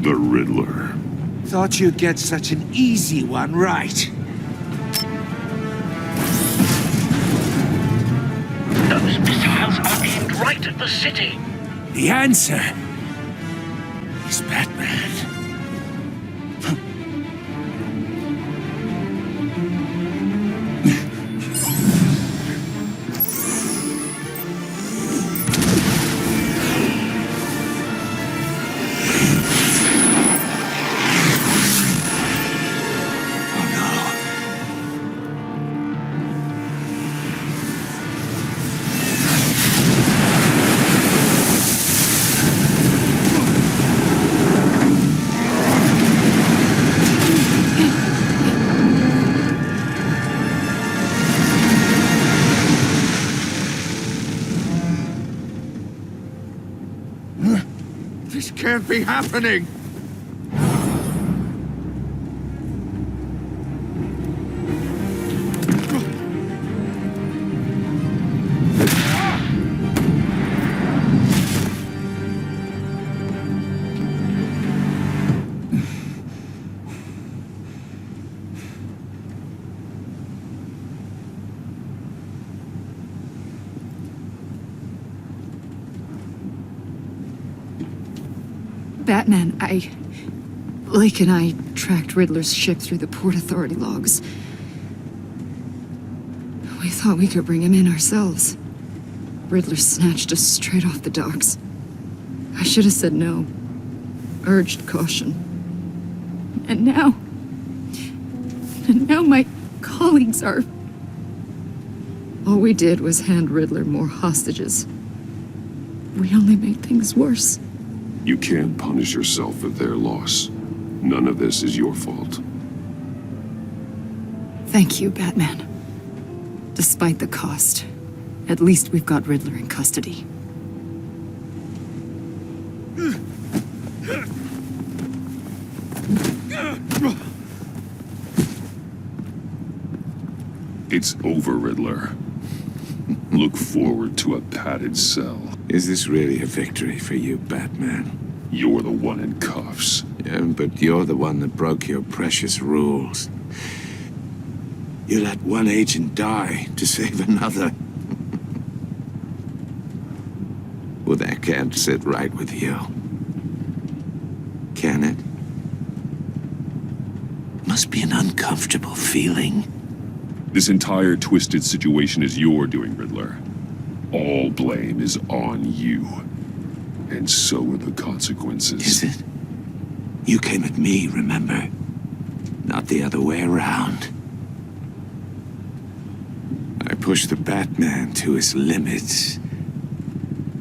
The Riddler. Thought you'd get such an easy one right. Those missiles are aimed right at the city. The answer is Batman. This can't be happening! Batman, Lake and I tracked Riddler's ship through the Port Authority logs. We thought we could bring him in ourselves. Riddler snatched us straight off the docks. I should have said no. Urged caution. And now my colleagues are... All we did was hand Riddler more hostages. We only made things worse. You can't punish yourself for their loss. None of this is your fault. Thank you, Batman. Despite the cost, at least we've got Riddler in custody. It's over, Riddler. Look forward to a padded cell. Is this really a victory for you, Batman? You're the one in cuffs. Yeah, but you're the one that broke your precious rules. You let one agent die to save another. Well, that can't sit right with you. Can it? Must be an uncomfortable feeling. This entire twisted situation is your doing, Riddler. All blame is on you. And so are the consequences. Is it? You came at me, remember? Not the other way around. I pushed the Batman to his limits.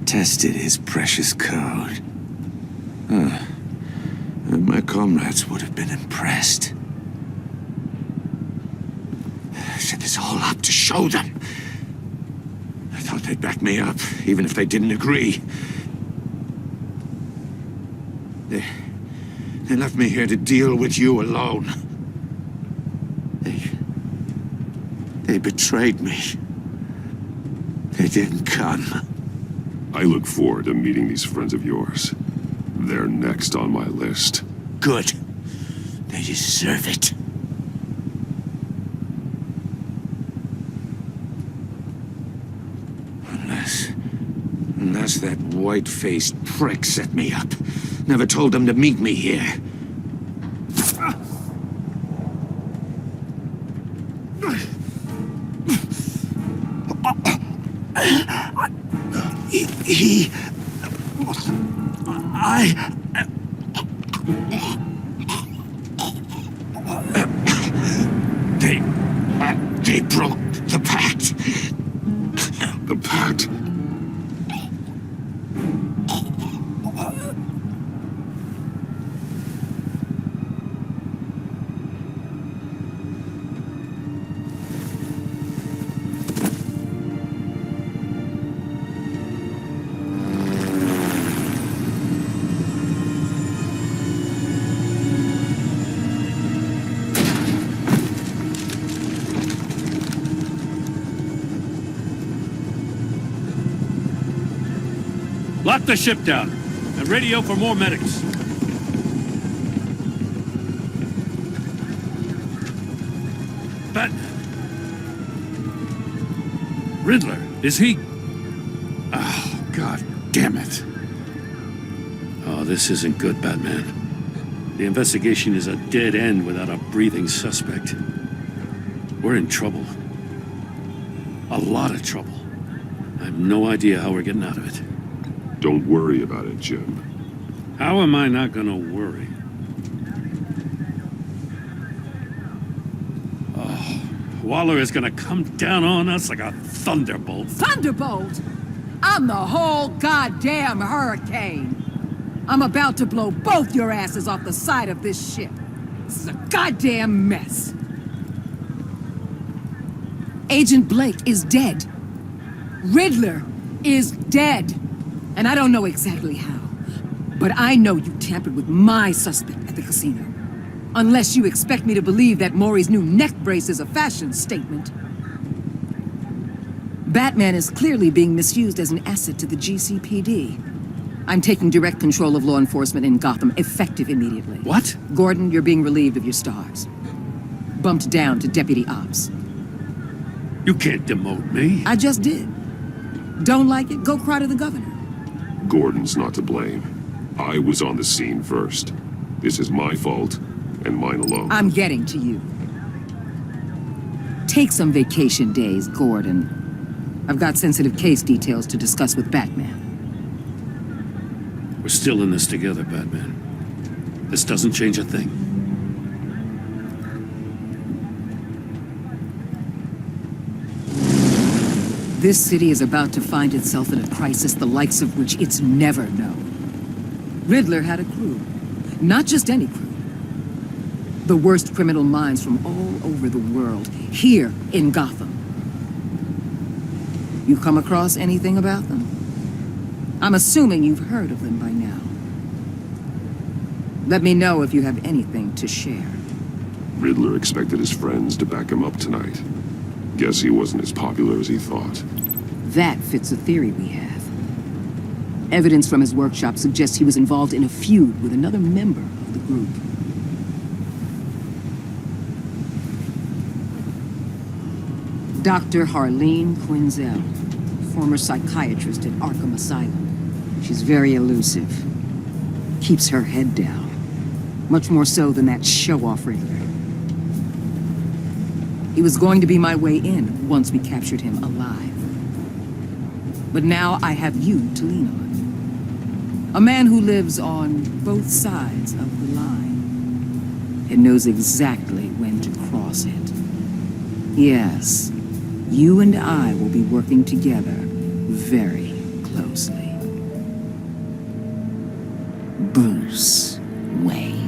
Tested his precious code. And my comrades would have been impressed. I set this all up to show them. I thought they'd back me up, even if they didn't agree. They left me here to deal with you alone. They betrayed me. They didn't come. I look forward to meeting these friends of yours. They're next on my list. Good. They deserve it. Unless that white-faced prick set me up. Never told them to meet me here. They broke the pact. The pact? Lock the ship down, and radio for more medics. Batman. Riddler, is he? Oh, God damn it. Oh, this isn't good, Batman. The investigation is a dead end without a breathing suspect. We're in trouble. A lot of trouble. I have no idea how we're getting out of it. Don't worry about it, Jim. How am I not gonna worry? Oh, Waller is gonna come down on us like a thunderbolt. Thunderbolt? I'm the whole goddamn hurricane. I'm about to blow both your asses off the side of this ship. This is a goddamn mess. Agent Blake is dead. Riddler is dead. And I don't know exactly how. But I know you tampered with my suspect at the casino. Unless you expect me to believe that Maury's new neck brace is a fashion statement. Batman is clearly being misused as an asset to the GCPD. I'm taking direct control of law enforcement in Gotham, effective immediately. What? Gordon, you're being relieved of your stars. Bumped down to Deputy Ops. You can't demote me. I just did. Don't like it? Go cry to the governor. Gordon's not to blame. I was on the scene first. This is my fault, and mine alone. I'm getting to you. Take some vacation days, Gordon. I've got sensitive case details to discuss with Batman. We're still in this together, Batman. This doesn't change a thing. This city is about to find itself in a crisis the likes of which it's never known. Riddler had a crew. Not just any crew. The worst criminal minds from all over the world, here in Gotham. You come across anything about them? I'm assuming you've heard of them by now. Let me know if you have anything to share. Riddler expected his friends to back him up tonight. Guess he wasn't as popular as he thought. That fits a theory we have. Evidence from his workshop suggests he was involved in a feud with another member of the group. Dr. Harleen Quinzel, former psychiatrist at Arkham Asylum. She's very elusive. Keeps her head down. Much more so than that show-off Riddler. He was going to be my way in once we captured him alive. But now I have you to lean on. A man who lives on both sides of the line and knows exactly when to cross it. Yes, you and I will be working together very closely. Bruce Wayne.